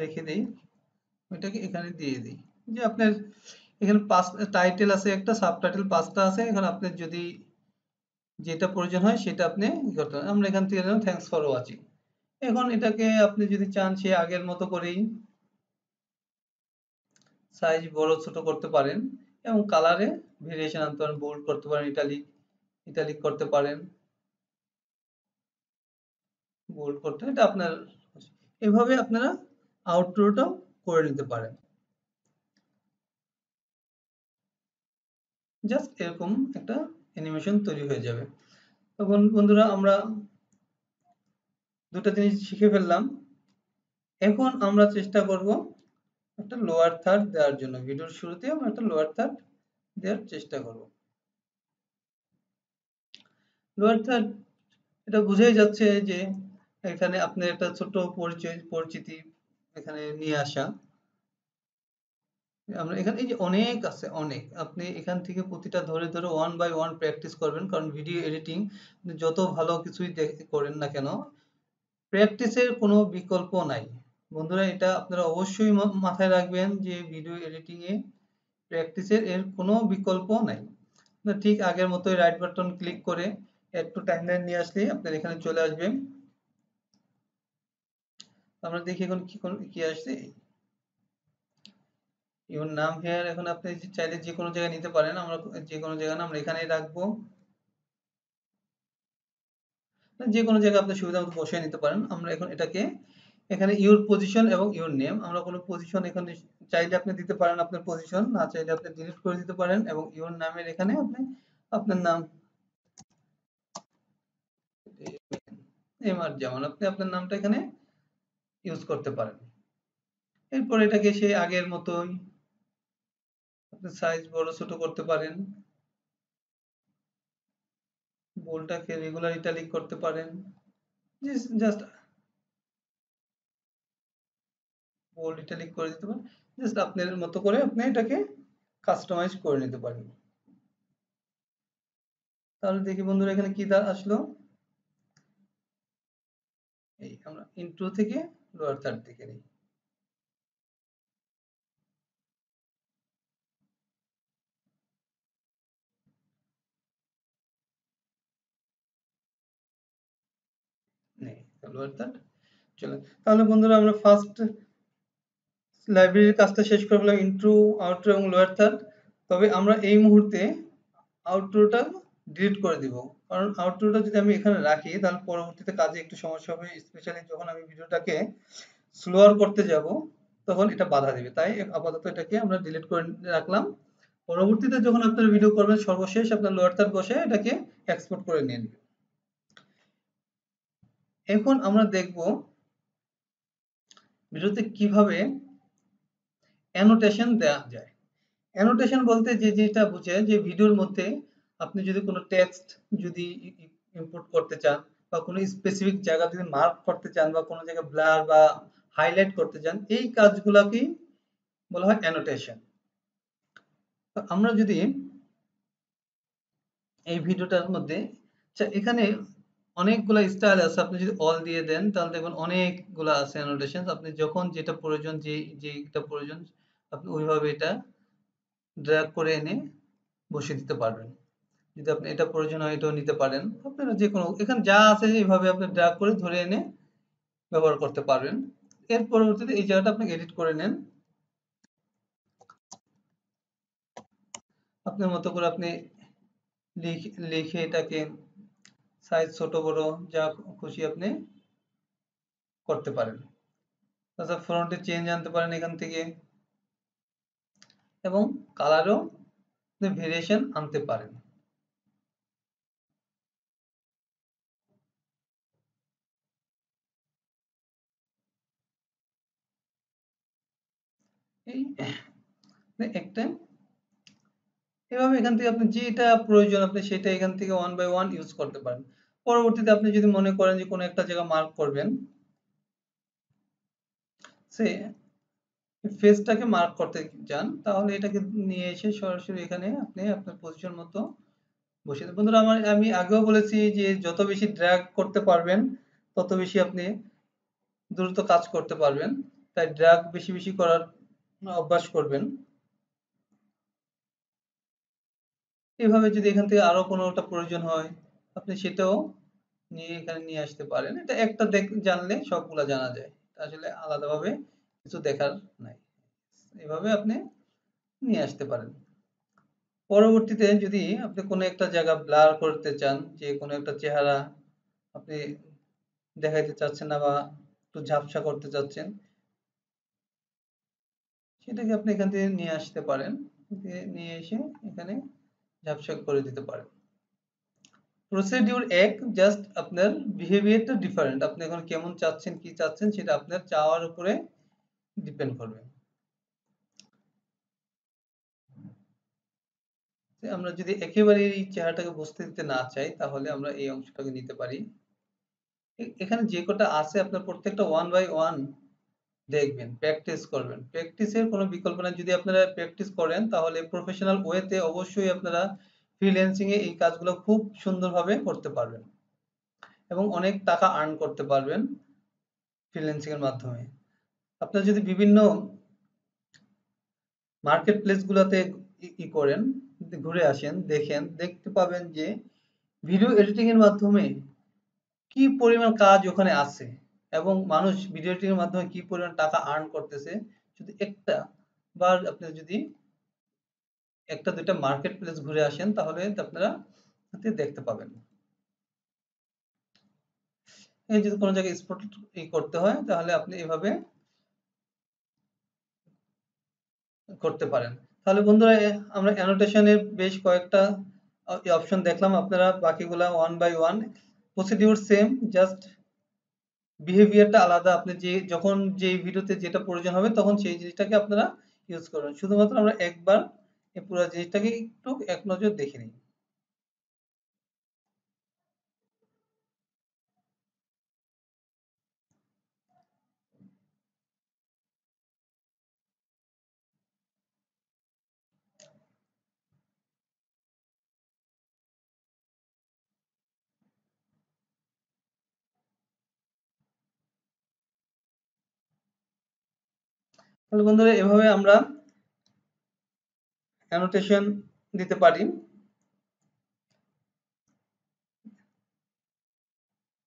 রেখে দেই, এটাকে এখানে দিয়ে দিই। যে আপনার এখানে পাঁচ টাইটেল আছে, একটা সাবটাইটেল পাঁচটা আছে, এখানে আপনার যদি যেটা প্রয়োজন হয় সেটা আপনি করতে পারেন। আমরা এখান থেকে দিলাম থ্যাঙ্কস ফর ওয়াচিং। এখন এটাকে আপনি যদি চান সে আগের মতো করেই সাইজ বড় ছোট করতে পারেন এবং কালারে ভেরিয়েশন আনতে পারেন, বোল্ড করতে পারেন, ইটালিক করতে পারেন, বোল্ড করতে, এটা আপনার। এভাবে আপনারা আউটরোটাও করে নিতে পারেন। জাস্ট এরকম একটা অ্যানিমেশন তৈরি হয়ে যাবে। তখন বন্ধুরা আমরা দুটো জিনিস শিখে ফেললাম। এখন আমরা চেষ্টা করব একটা লোয়ার থার্ড দেওয়ার জন্য। ভিডিওর শুরুতে আমরা একটা লোয়ার থার্ড দেওয়ার চেষ্টা করব। লোয়ার থার্ড এটা বুঝেই যাচ্ছে যে এখানে আপনার একটা ছোট পরিচিতি এখানে নিয়ে আসা। আমরা এখানে এই যে অনেক আছে, অনেক, আপনি এখান থেকে প্রতিটা ধরে ধরে ওয়ান বাই ওয়ান প্র্যাকটিস করবেন, কারণ ভিডিও এডিটিং যত ভালো কিছুই করেন না কেন, প্র্যাকটিসের কোনো বিকল্প নাই। বন্ধুরা এটা আপনারা অবশ্যই মাথায় রাখবেন যে ভিডিও এডিটিং এ প্র্যাকটিসের এর কোনো বিকল্প নাই। ঠিক আগের মতোই রাইট বাটন ক্লিক করে একটু টাইমলাইন নিয়ে আসলে আপনার এখানে চলে আসবে। আমরা দেখি এখন কি আসছে। ইউর নাম হেয়ার, এখন আপনি চাইলে যে কোনো জায়গায় নিতে পারেন, আমরা যে কোনো জায়গায় না আমরা এখানেই রাখবো। যে কোনো জায়গায় আপনার সুবিধা মতো বসিয়ে নিতে পারেন। আমরা এখন এটাকে এখানে ইউর পজিশন এবং ইউর নেম, আমরা কোনো পজিশন এখানে চাইলে আপনি দিতে পারেন, আপনার পজিশন না চাইলে আপনি ডিলিট করে দিতে পারেন, এবং ইউর নামের এখানে আপনি আপনার নাম এমআর, যেমন আপনি আপনার নামটা এখানে ইউজ করতে পারেন। এরপর এটাকে সেই আগের মতোই আপনি সাইজ বড় ছোট করতে পারেন, বোল্ডটাকে রেগুলার ইটালিক করতে পারেন, জাস্ট বোল্ড ইটালিক করে দিতে পারেন। জাস্ট আপনার মতো করে আপনি এটাকে কাস্টমাইজ করে নিতে পারেন। তাহলে দেখি বন্ধুরা এখানে কি আসলো। এই আমরা ইন্ট্রো থেকে লোয়ার থার্ড থেকে নিই। লোয়ার থার্ড চলে। তাহলে বন্ধুরা আমরা ফার্স্ট লাইব্রেরির কাজটা শেষ করে ফেললাম, ইন্ট্রো, আউটরো এবং লোয়ার থার্ড। তবে আমরা এই মুহূর্তে আউটরোটা ডিলিট করে দিব, কারণ আউটরোটা যদি আমি এখানে রাখি তাহলে পরবর্তীতে কাজে একটু সমস্যা হবে, স্পেশালি যখন আমি ভিডিওটাকে স্লোয়ার করতে যাব তখন এটা বাধা দিবে। তাই আপাতত এটাকে আমরা ডিলিট করে রাখলাম। পরবর্তীতে যখন আপনার ভিডিও করবেন সর্বশেষ আপনার লোয়ার থার্ড বসে এটাকে এক্সপোর্ট করে নিয়ে নেবেন। এখন আমরা দেখব ভিডিওতে কিভাবে অ্যানোটেশন দেওয়া যায়। অ্যানোটেশন বলতে যেটা বোঝায় যে ভিডিওর মধ্যে আপনি যদি কোনো টেক্সট যদি ইনপুট করতে চান, বা কোনো স্পেসিফিক জায়গা যদি মার্ক করতে চান, বা কোনো জায়গায় ব্লার বা হাইলাইট করতে চান, এই কাজগুলোকেই বলা হয় অ্যানোটেশন। তো আমরা যদি এই ভিডিওটার মধ্যে এখানে অনেকগুলা স্টাইল আছে, আপনি যদি অল দিয়ে দেন তাহলে দেখবেন অনেকগুলা আছে অ্যানোটেশন। আপনি যখন যেটা প্রয়োজন, যেটা প্রয়োজন আপনি ওইভাবে এটা ড্র্যাগ করে এনে বসিয়ে দিতে পারবেন। যদি আপনি এটা প্রয়োজন হয় এটাও নিতে পারেন, আপনারা যে কোনো এখানে যা আছে এইভাবে আপনি ড্র্যাগ করে ধরে এনে ব্যবহার করতে পারবেন। এর পরবর্তীতে এই জায়গাটা আপনি এডিট করে নেন, আপনার মতো করে আপনি লিখে এটাকে সাইজ ছোট বড় যা খুশি আপনি করতে পারেন। তাছাড়া ফন্টে চেঞ্জ আনতে পারেন এখান থেকে, এবং কালারও আপনি ভেরিয়েশন আনতে পারেন। এই একটা এভাবে এখান থেকে আপনি যেটা প্রয়োজন আপনি সেটা এখান থেকে ওয়ান বাই ওয়ান ইউজ করতে পারেন। পরবর্তীতে আপনি যদি মনে করেন যে কোনো একটা জায়গা মার্ক করবেন, সে ফেসটাকে মার্ক করতে চান, তাহলে এটাকে নিয়ে এসে সরাসরি এখানে আপনি আপনার পজিশন মতো বসিয়ে দেন। বন্ধুরা আমি আগেও বলেছি যে যত বেশি ড্র্যাগ করতে পারবেন তত বেশি আপনি দ্রুত কাজ করতে পারবেন, তাই ড্র্যাগ বেশি বেশি করার অভ্যাস করবেন। এভাবে যদি এখান থেকে আরো কোনোটা প্রয়োজন হয় আপনি সেটাও নিয়ে এখানে নিয়ে আসতে পারেন। এটা একটা জানলে সবগুলা জানা যায়, আসলে আলাদাভাবে কিছু দেখার নাই। এভাবে আপনি নিয়ে আসতে পারেন। পরবর্তীতে যদি আপনি কোনো একটা জায়গা ব্লার করতে চান, যে কোনো একটা চেহারা আপনি দেখাইতে চাচ্ছেন না, বা একটু ঝাপসা করতে চাচ্ছেন, সেটাকে আপনি এখান থেকে নিয়ে আসতে পারেন, নিয়ে এসে এখানে ঝাপসা করে দিতে পারেন। প্রসিডিউর এক, জাস্ট আপনার বিহেভিয়ারটা ডিফারেন্ট, আপনি এখন কেমন চাচ্ছেন কি চাচ্ছেন সেটা আপনার চাওয়ার উপরে ডিপেন্ড করবে। আমরা যদি একেবারে এই চেহারাটাকে বুঝতে দিতে না চাই তাহলে আমরা এই অংশটাকে নিতে পারি। এখানে যে কটা আছে আপনার প্রত্যেকটা ওয়ান বাই ওয়ান দেখবেন, প্র্যাকটিস করবেন। প্র্যাকটিসের কোনো বিকল্প নাই। যদি আপনারা প্র্যাকটিস করেন তাহলে প্রফেশনাল ওয়েতে অবশ্যই আপনারা ফ্রিল্যান্সিং এ এই কাজগুলো খুব সুন্দরভাবে করতে পারবেন, এবং অনেক টাকা আর্ন করতে পারবেন ফ্রিল্যান্সিং এর মাধ্যমে। আপনারা যদি বিভিন্ন মার্কেট প্লেস গুলাতে করেন, ঘুরে আসেন, দেখেন, দেখতে পাবেন যে ভিডিও এডিটিং এর মাধ্যমে কি পরিমাণ কাজ ওখানে আছে এবং মানুষ ভিডিও এডিটিং এর মাধ্যমে কি পরিমাণ টাকা আর্ন করতেছে, শুধু একটা বার আপনি যদি একটা দুইটা মার্কেট প্লেস ঘুরে আসেন তাহলে আপনারা দেখতে পাবেন। এই যদি কোনো জায়গায় স্পট করতে হয় তাহলে আপনি এভাবে করতে পারেন। তাহলে বন্ধুরা আমরা অ্যানোটেশনের বেশ কয়েকটা অপশন দেখলাম, আপনারা বাকিগুলা one by one. Procedure same, just বিহেভিয়ারটা আলাদা। আপনি যে যখন যে ভিডিওতে যেটা প্রয়োজন হবে তখন সেই জিনিসটাকে আপনারা ইউজ করবেন। শুধুমাত্র আমরা একবার এই পুরো জিনিসটাকে একটু এক নজর দেখে নিই। তাহলে বন্ধুরা এভাবে আমরা অ্যানোটেশন দিতে পারি।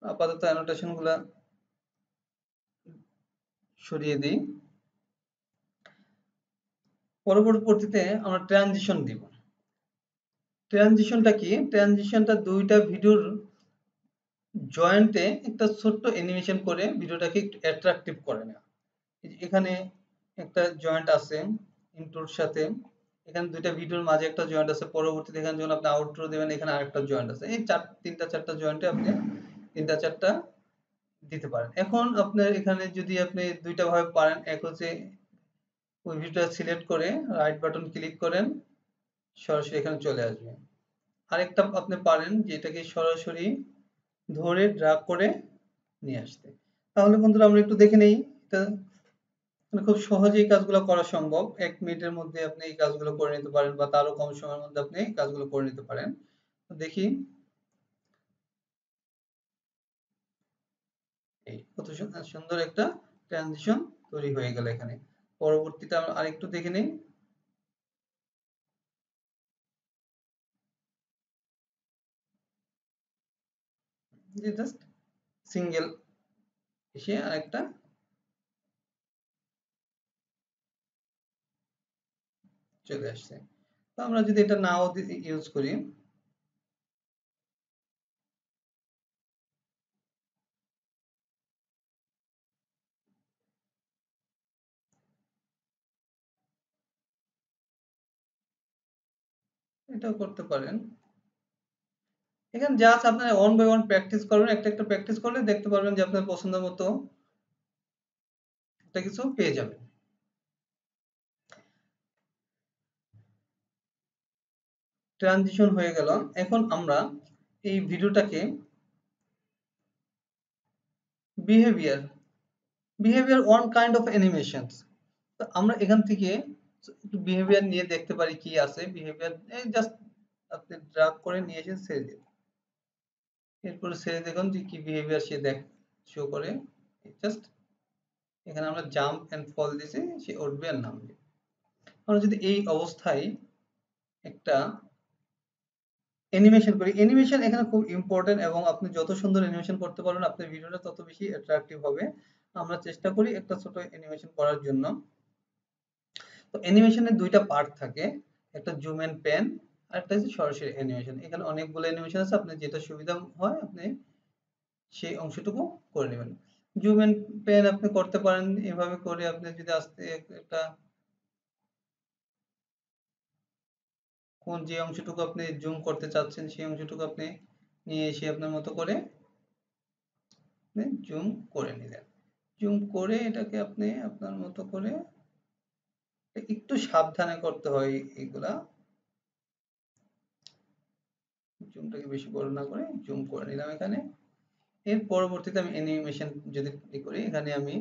আপাতত অ্যানোটেশন গুলা সরিয়ে দিই। পরবর্তীতে আমরা ট্রানজিশন দিব। ট্রানজিশনটা কি? ট্রানজিশনটা দুইটা ভিডিওর জয়েন্টে একটা ছোট্ট অ্যানিমেশন করে ভিডিওটাকে একটু অ্যাট্রাকটিভ করে না। এখানে একটা জয়েন্ট আছে ইন্ট্রোর সাথে, এখানে দুইটা ভিডিওর মাঝে একটা জয়েন্ট আছে, পরবর্তীতে এখানে যখন আপনি আউটরো দেবেন এখানে আরেকটা জয়েন্ট আছে। এই তিনটা চারটা জয়েন্টে আপনি তিনটা চারটা দিতে পারেন। এখন আপনার এখানে যদি আপনি দুইটা ভাবে পারেন, এক হচ্ছে ওই ভিডিওটা সিলেক্ট করে রাইট বাটন ক্লিক করেন, সরাসরি এখানে চলে আসবে। আরেকটা আপনি পারেন যে এটাকে সরাসরি ধরে ড্রাগ করে নিয়ে আসতে। তাহলে বন্ধুরা আমরা একটু দেখে নেই, এটা খুব সহজেই কাজগুলো করা সম্ভব। ১ মিনিটের মধ্যে আপনি এই কাজগুলো করে নিতে পারেন বা তারও কম সময়ের মধ্যে আপনি এই কাজগুলো করে নিতে পারেন। তো দেখি এই কত সুন্দর একটা ট্রানজিশন তৈরি হয়ে গেল এখানে। পরবর্তীতে আমরা আরেকটু দেখে নেই। যে জাস্ট সিঙ্গেল এসে আরেকটা চলে আসছে। তো আমরা যদি এটা নাও ইউজ করি, এটাও করতে পারেন। এখানে জাস্ট আপনারা ওয়ান বাই ওয়ান প্র্যাকটিস করবেন, একটা একটা প্র্যাকটিস করলে দেখতে পারবেন যে আপনার পছন্দ মতো একটা কিছু পেয়ে যাবেন। ট্রানজিশন হয়ে গেল। এখন আমরা এই ভিডিওটাকে behaviour behaviour one kind of animations, তো আমরা এখান থেকে একটু বিহেভিয়ার নিয়ে দেখতে পারি কি আছে। বিহেভিয়ার এই জাস্ট আপনি ড্রাগ করে নিয়ে এসে ছেড়ে দিন, এরপরে ছেড়ে দেখুন যে কি বিহেভিয়ার সে শো করে। জাস্ট এখানে আমরা জাম্প এন্ড ফল দিছি, সে উঠবে আর নামবে। আমরা যদি এই অবস্থায় একটা অ্যানিমেশন করি, অ্যানিমেশন এখানে খুব ইম্পর্টেন্ট এবং আপনি যত সুন্দর অ্যানিমেশন করতে পারবেন আপনার ভিডিওটা তত বেশি অ্যাট্রাকটিভ হবে। আমরা চেষ্টা করি একটা ছোট অ্যানিমেশন করার জন্য। তো অ্যানিমেশনের দুইটা পার্ট থাকে, একটা জুম এন্ড প্যান আর একটা হচ্ছে সরাসরি অ্যানিমেশন। এখানে অনেকগুলো অ্যানিমেশন আছে, আপনার যেটা সুবিধা হয় আপনি সেই অংশটুকু করে নেবেন। জুম এন্ড প্যান আপনি করতে পারেন এভাবে করে, আপনি যদি আস্তে একটা কোন যে অংশটুকু আপনি জুম করতে চাচ্ছেন সেই অংশটুকু আপনি নিয়ে এসে আপনার মতো করে জুম করে নিলেন। জুম করে এটাকে আপনি আপনার মতো করে একটু সাবধানে করতে হয় এইগুলা। জুমটাকে বেশি বড় না করে জুম করে নিলাম এখানে। এর পরবর্তীতে আমি অ্যানিমেশন যদি করি, এখানে আমি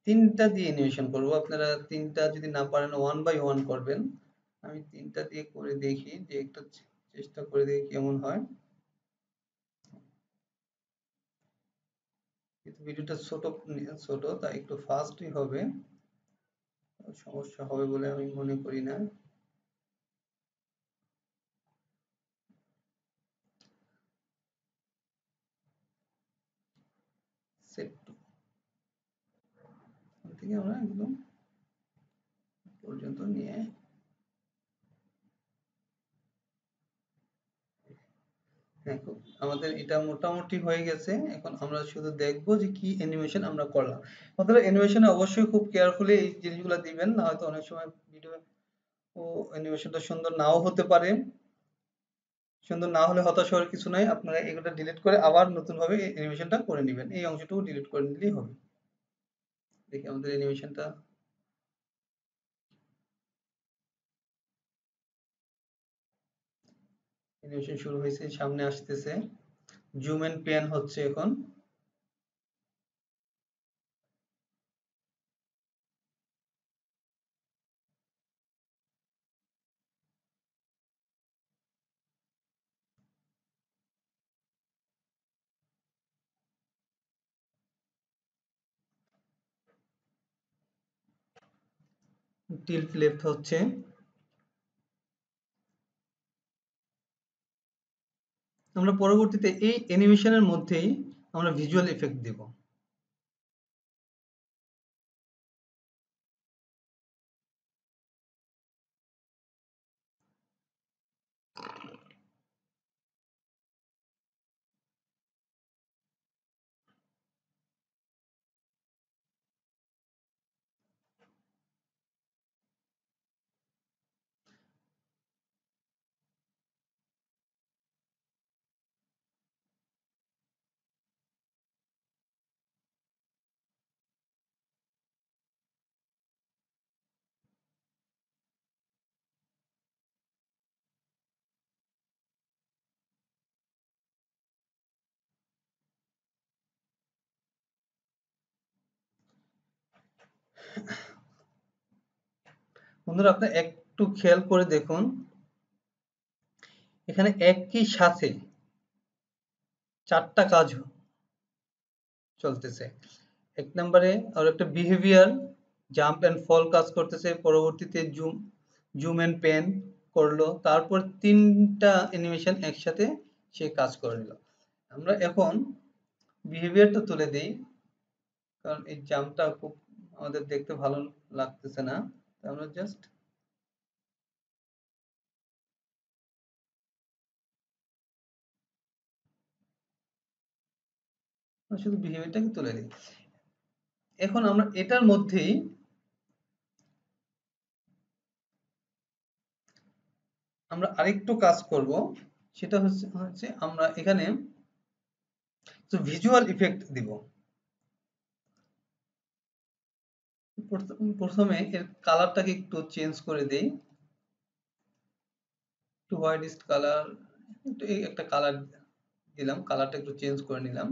তিনটা দিয়ে অ্যানিমেশন করব। আপনারা তিনটা যদি না পারেন ওয়ান বাই ওয়ান করবেন। আমি তিনটা দিয়ে করে দেখি, যে একটা চেষ্টা করে দেখি কেমন হয়। কিন্তু ভিডিওটা ছোট ছোট তাই একটু ফাস্টই হবে, সমস্যা হবে বলে আমি মনে করি না। সেট টু থেকে আমরা একদম পর্যন্ত নিয়ে আমাদের এটা মোটামুটি হয়ে গেছে। এখন আমরা শুধু দেখবো যে কি অ্যানিমেশন আমরা করলাম। আপনারা অ্যানিমেশনে অবশ্যই খুব কেয়ারফুলি এই জিনিসগুলো দিবেন, না হয়তো অনেক সময় ভিডিও ও অ্যানিমেশনটা সুন্দর নাও হতে পারে। সুন্দর না হলে হতাশ হওয়ার কিছু নাই, আপনারা এগুলো ডিলিট করে আবার নতুন ভাবে অ্যানিমেশনটা করে নেবেন। এই অংশটুকু ডিলিট করে নিলেই হবে। দেখি আমাদের অ্যানিমেশনটা অ্যানিমেশন শুরু হয়েছে, সামনে আসতেছে, জুম এন্ড প্যান হচ্ছে এখন। টিল্ট লেফট হচ্ছে। আমরা পরবর্তীতে এই অ্যানিমেশনের মধ্যেই আমরা ভিজুয়াল ইফেক্ট দেব। বন্ধুরা আপনারা একটু খেয়াল করে দেখুন, এখানে একই সাথে 4টা কাজ চলতেছে। এক নম্বরে আর একটা বিহেভিয়ার জাম্প এন্ড ফল কাজ করতেছে, পরবর্তীতে জুম এন্ড প্যান করলো, তারপর 3টা অ্যানিমেশন একসাথে সে কাজ করে নিল। আমরা এখন বিহেভিয়ারটা তুলে দেই, কারণ এই জাম্পটা খুব আমাদের দেখতে ভালো লাগতেছে না। আমরা জাস্ট শুধু বিহেভিয়ারটাকে তুলে দিই। এখন আমরা এটার মধ্যেই আমরা আরেকটু কাজ করব, সেটা হচ্ছে আমরা এখানে ভিজুয়াল ইফেক্ট দিব। প্রথমে এর কালারটাকে একটু চেঞ্জ করে দেই, একটু হোয়াইট কালার, একটু একটা কালার দিলাম, কালারটা একটু চেঞ্জ করে নিলাম।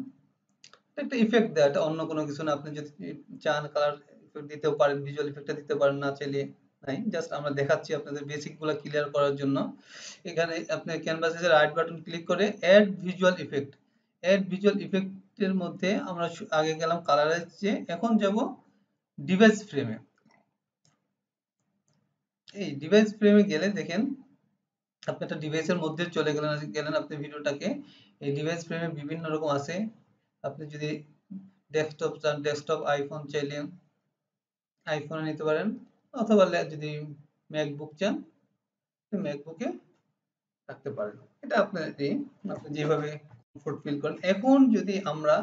একটা ইফেক্ট দেয়, এটা অন্য কোনো কিছু না। আপনি যদি চান কালার ইফেক্ট দিতেও পারেন, ভিজুয়াল ইফেক্টটা দিতে পারেন, না চাইলে নাই। জাস্ট আমরা দেখাচ্ছি আপনাদের বেসিক গুলা ক্লিয়ার করার জন্য। এখানে আপনি ক্যানভাসে রাইট বাটন ক্লিক করে add visual effect, add visual ইফেক্টের মধ্যে আমরা আগে গেলাম কালারের চেয়ে, এখন যাব ডিভাইস ফ্রেমে। এই ডিভাইস ফ্রেমে গেলে দেখেন আপনি একটা ডিভাইসের মধ্যে চলে গেলেন আপনি ভিডিওটাকে। এই ডিভাইস ফ্রেমে বিভিন্ন রকম আছে। আপনি যদি ডেস্কটপ চান, ডেস্কটপ, আইফোন চাইলে আইফোনে নিতে পারেন, অথবা যদি ম্যাকবুক চান ম্যাকবুকে রাখতে পারেন। এটা আপনার আপনি যেভাবে কমফোর্ট ফিল করেন। এখন যদি আমরা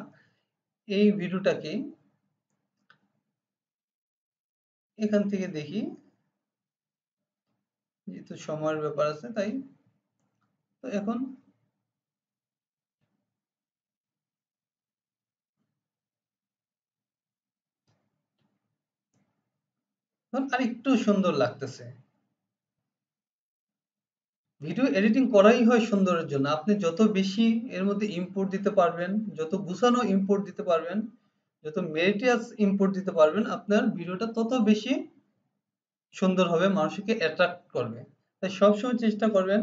এই ভিডিওটাকে এখান থেকে দেখি, যেহেতু সময়ের ব্যাপার আছে তাই, তো এখন আর একটু সুন্দর লাগতেছে। ভিডিও এডিটিং করাই হয় সুন্দরের জন্য। আপনি যত বেশি এর মধ্যে ইনপুট দিতে পারবেন, যত গুছানো ইনপুট দিতে পারবেন, যত মেরিটিয়াস ইনপুট দিতে পারবেন, আপনার ভিডিওটা তত বেশি সুন্দর হবে, মানুষকে অ্যাট্রাক্ট করবে। তাই সবসময় চেষ্টা করবেন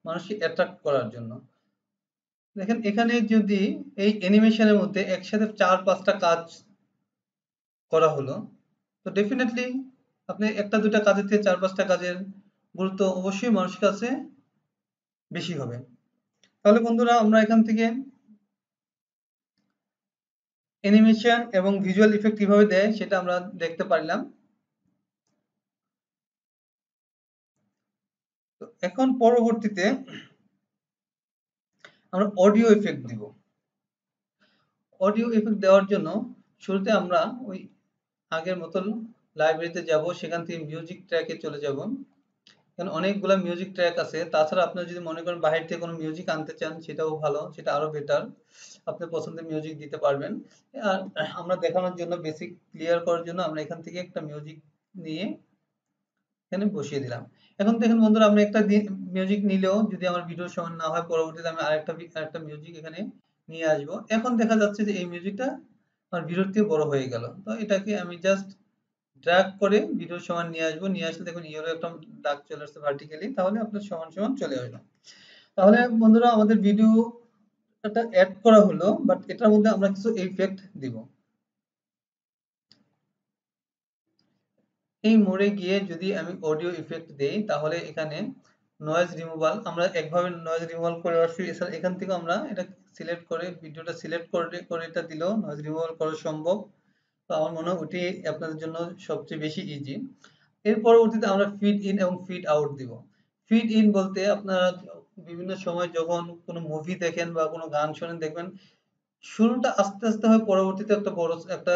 মানুষকে অ্যাট্রাক্ট করার জন্য। দেখেন এখানে যদি এই অ্যানিমেশনের মধ্যে একসাথে 4-5টা কাজ করা হলো, তো ডেফিনেটলি আপনি একটা দুটা কাজের থেকে 4-5টা কাজের গুরুত্ব অবশ্যই মানুষের কাছে বেশি হবে। তাহলে বন্ধুরা আমরা এখান থেকে অ্যানিমেশন এবং ভিজুয়াল ইফেক্ট কিভাবে দেয় সেটা আমরা দেখতে পারলাম। তো এখন পরবর্তীতে আমরা অডিও ইফেক্ট দিব। অডিও ইফেক্ট দেওয়ার জন্য শুরুতে আমরা ওই আগের মতন লাইব্রেরিতে যাব, সেখান থেকে মিউজিক ট্র্যাকে চলে যাব। কারণ অনেকগুলো মিউজিক ট্র্যাক আছে। তাছাড়া আপনারা যদি মনে করেন বাহির থেকে কোনো মিউজিক আনতে চান, সেটাও ভালো, সেটা আরো বেটার। আপনি পছন্দের মিউজিক দিতে পারবেন। আর আমরা দেখানোর জন্য, বেসিক ক্লিয়ার করার জন্য আমরা এখান থেকে একটা মিউজিক নিয়ে এখানে বসিয়ে দিলাম। এখন দেখুন বন্ধুরা, আমরা একটা মিউজিক নিলেও যদি আমার ভিডিওর সমান না হয়, পরবর্তীতে আমি আরেকটা মিউজিক এখানে নিয়ে আসব। এখন দেখা যাচ্ছে যে এই মিউজিকটা আমার ভিডিওর থেকে বড় হয়ে গেল। তো এটাকে আমি জাস্ট ড্র্যাগ করে ভিডিওর সমান নিয়ে আসবো। নিয়ে আসলে দেখুন ইয়েলো একটা দাগ চলে আসছে ভার্টিক্যালি, তাহলে আপনার সমান সমান চলে আসলো। তাহলে বন্ধুরা, আমাদের ভিডিওটা অ্যাড করা হলো, বাট এটার মধ্যে আমরা কিছু ইফেক্ট দিব। এই মোড়ে গিয়ে যদি আমি অডিও ইফেক্ট দেই, তাহলে এখানে নয়েজ রিমুভাল, আমরা একভাবে নয়েজ রিমুভাল করে আসছি। এছাড়া এখান থেকে আমরা এটা সিলেক্ট করে, ভিডিওটা সিলেক্ট করে এটা দিলেও নয়েজ রিমুভাল করা সম্ভব। তো আমার মনে হয় ওটি আপনাদের জন্য সবচেয়ে বেশি ইজি। এর পরবর্তীতে আমরা ফিড ইন এবং ফিড আউট দিব। ফিড ইন বলতে, আপনারা বিভিন্ন সময় যখন কোনো মুভি দেখেন বা কোনো গান শোনেন, দেখবেন শুরুটা আস্তে আস্তে হয়, পরবর্তীতে একটা বড় একটা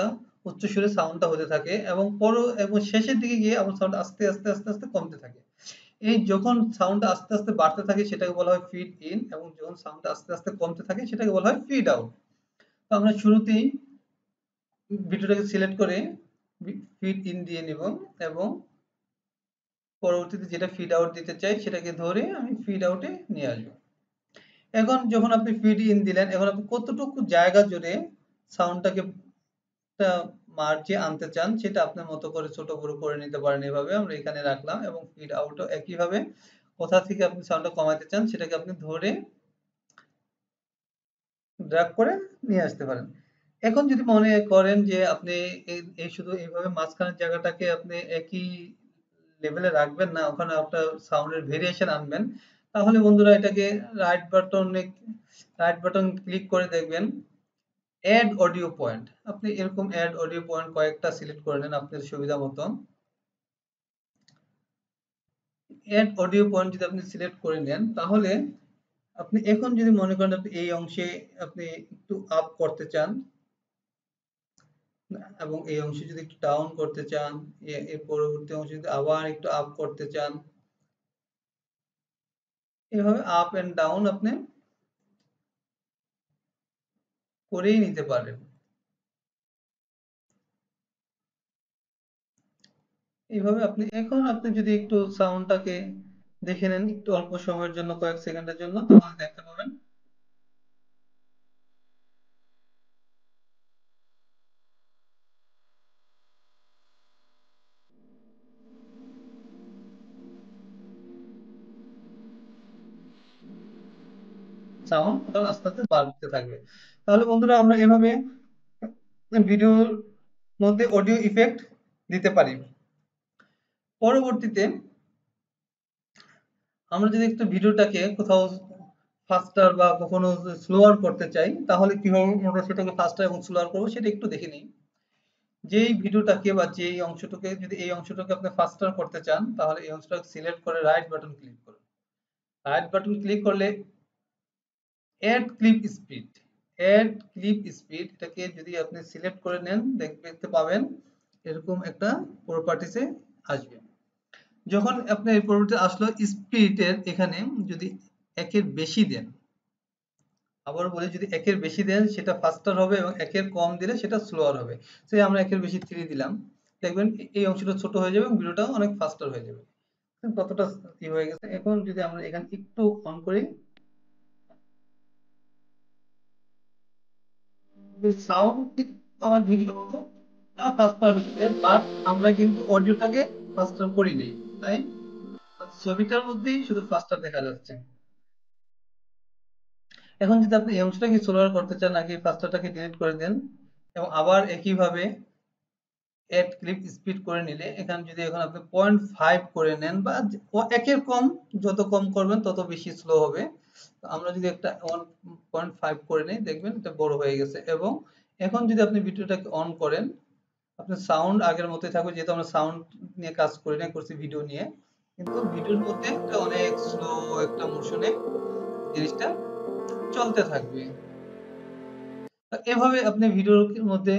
উচ্চ সুরে সাউন্ডটা হতে থাকে, এবং শেষের দিকে গিয়ে আবার সাউন্ড আস্তে আস্তে আস্তে আস্তে কমতে থাকে। এই যখন সাউন্ডটা আস্তে আস্তে বাড়তে থাকে সেটাকে বলা হয় ফিড ইন, এবং যখন সাউন্ডটা আস্তে আস্তে কমতে থাকে সেটাকে বলা হয় ফিড আউট। তো আমরা শুরুতেই ভিডিওটাকে সিলেক্ট করে ফিড ইন দিয়ে নিব, এবং পরবর্তীতে যেটা ফিড আউট দিতে চাই সেটাকে ধরে আমি ফিড আউটে নিয়ে আসবো। এখন যখন আপনি ফিড ইন দিলেন, এখন আপনি কতটুকু জায়গা জুড়ে সাউন্ডটাকে মার্জে আনতে চান সেটা আপনার মতো করে ছোট বড় করে নিতে পারেন। এভাবে আমরা এখানে রাখলাম, এবং ফিড আউটও একইভাবে কোথা থেকে আপনি সাউন্ডটা কমাতে চান সেটাকে আপনি ধরে ড্র্যাগ করে নিয়ে আসতে পারেন। এখন যদি মনে করেন যে আপনি এই শুধু এইভাবে মাঝখানের জায়গাটাকে আপনি একই লেভেলে রাখবেন না, ওখানে আপনার সাউন্ডের ভেরিয়েশন আনবেন, তাহলে বন্ধুরা এটাকে রাইট বাটন ক্লিক করে দেখবেন অ্যাড অডিও পয়েন্ট। আপনি এরকম অ্যাড অডিও পয়েন্ট কয়েকটা সিলেক্ট করে নেন আপনার সুবিধা মতো। অ্যাড অডিও পয়েন্ট যদি আপনি সিলেক্ট করে নেন, তাহলে আপনি এখন যদি মনে করেন আপনি এই অংশে আপনি একটু আপ করতে চান, এবং এই অংশে যদি একটু ডাউন করতে চান, এর পরবর্তী অংশে যদি আবার একটু আপ করতে চান, এভাবে আপ এন্ড ডাউন আপনি করেই নিতে পারেন। এইভাবে আপনি যদি একটু সাউন্ডটাকে দেখে নেন একটু অল্প সময়ের জন্য, কয়েক সেকেন্ডের জন্য, তাহলে দেখতে পাবেন সাউন্ড আস্তে আস্তে বাড়তে থাকবে। তাহলে বন্ধুরা, আমরা এভাবে ভিডিওর মধ্যে অডিও ইফেক্ট দিতে পারি। পরবর্তীতে আমরা যদি একটু ভিডিওটাকে কোথাও ফাস্টার বা কখনো স্লোয়ার করতে চাই, তাহলে কিভাবে আমরা সেটাকে ফাস্টার এবং স্লোয়ার করবো সেটা একটু দেখে নিই। যেই ভিডিওটাকে বা যেই অংশটাকে, যদি এই অংশটাকে আপনি ফাস্টার করতে চান, তাহলে এই অংশটাকে সিলেক্ট করে রাইট বাটন ক্লিক করুন। রাইট বাটন ক্লিক করলে অ্যাড ক্লিপ স্পিড, এটাকে যদি আপনি সিলেক্ট করে নেন, দেখতে পাবেন এরকম একটা প্রপার্টিসে আসবে। যখন আপনি এই প্রপার্টি আসলো, স্পিডের এখানে যদি একের বেশি দেন, আবার বলি যদি একের বেশি দেন সেটা ফাস্টার হবে, এবং একের কম দিলে সেটা স্লোয়ার হবে। সেই আমরা একের বেশি 3 দিলাম, দেখবেন এই অংশটা ছোট হয়ে যাবে এবং ভিডিওটাও অনেক ফাস্টার হয়ে যাবে। কতটা কি হয়ে গেছে। এখন যদি আমরা এখানে একটু অন করি, সাউন্ড আমার ভিডিও ফাস্টার হচ্ছে, বাট আমরা কিন্তু অডিওটাকে ফাস্টার করিনি, তাই ছবিটার মধ্যেই শুধু ফাস্টার দেখা যাচ্ছে। এখন যদি আপনি এই অংশটাকে স্লোয়ার করতে চান, নাকি ফাস্টারটাকে ডিলিট করে দেন, এবং আবার একইভাবে এড ক্লিপ স্পিড করে নিলে, এখানে যদি এখন আপনি 0.5 করে নেন, বা একের কম, যত কম করবেন তত বেশি স্লো হবে। তো আমরা যদি একটা 1.5 করে নেই, দেখবেন এটা বড় হয়ে গেছে, এবং এখন যদি আপনি ভিডিওটাকে অন করেন, আপনার সাউন্ড আগের মতোই থাকবে, যেহেতু আমরা সাউন্ড নিয়ে কাজ করি না, করছি ভিডিও নিয়ে, কিন্তু ভিডিওর মধ্যে একটা অনেক স্লো একটা মোশনে জিনিসটা চলতে থাকবে। এভাবে আপনি ভিডিওর মধ্যে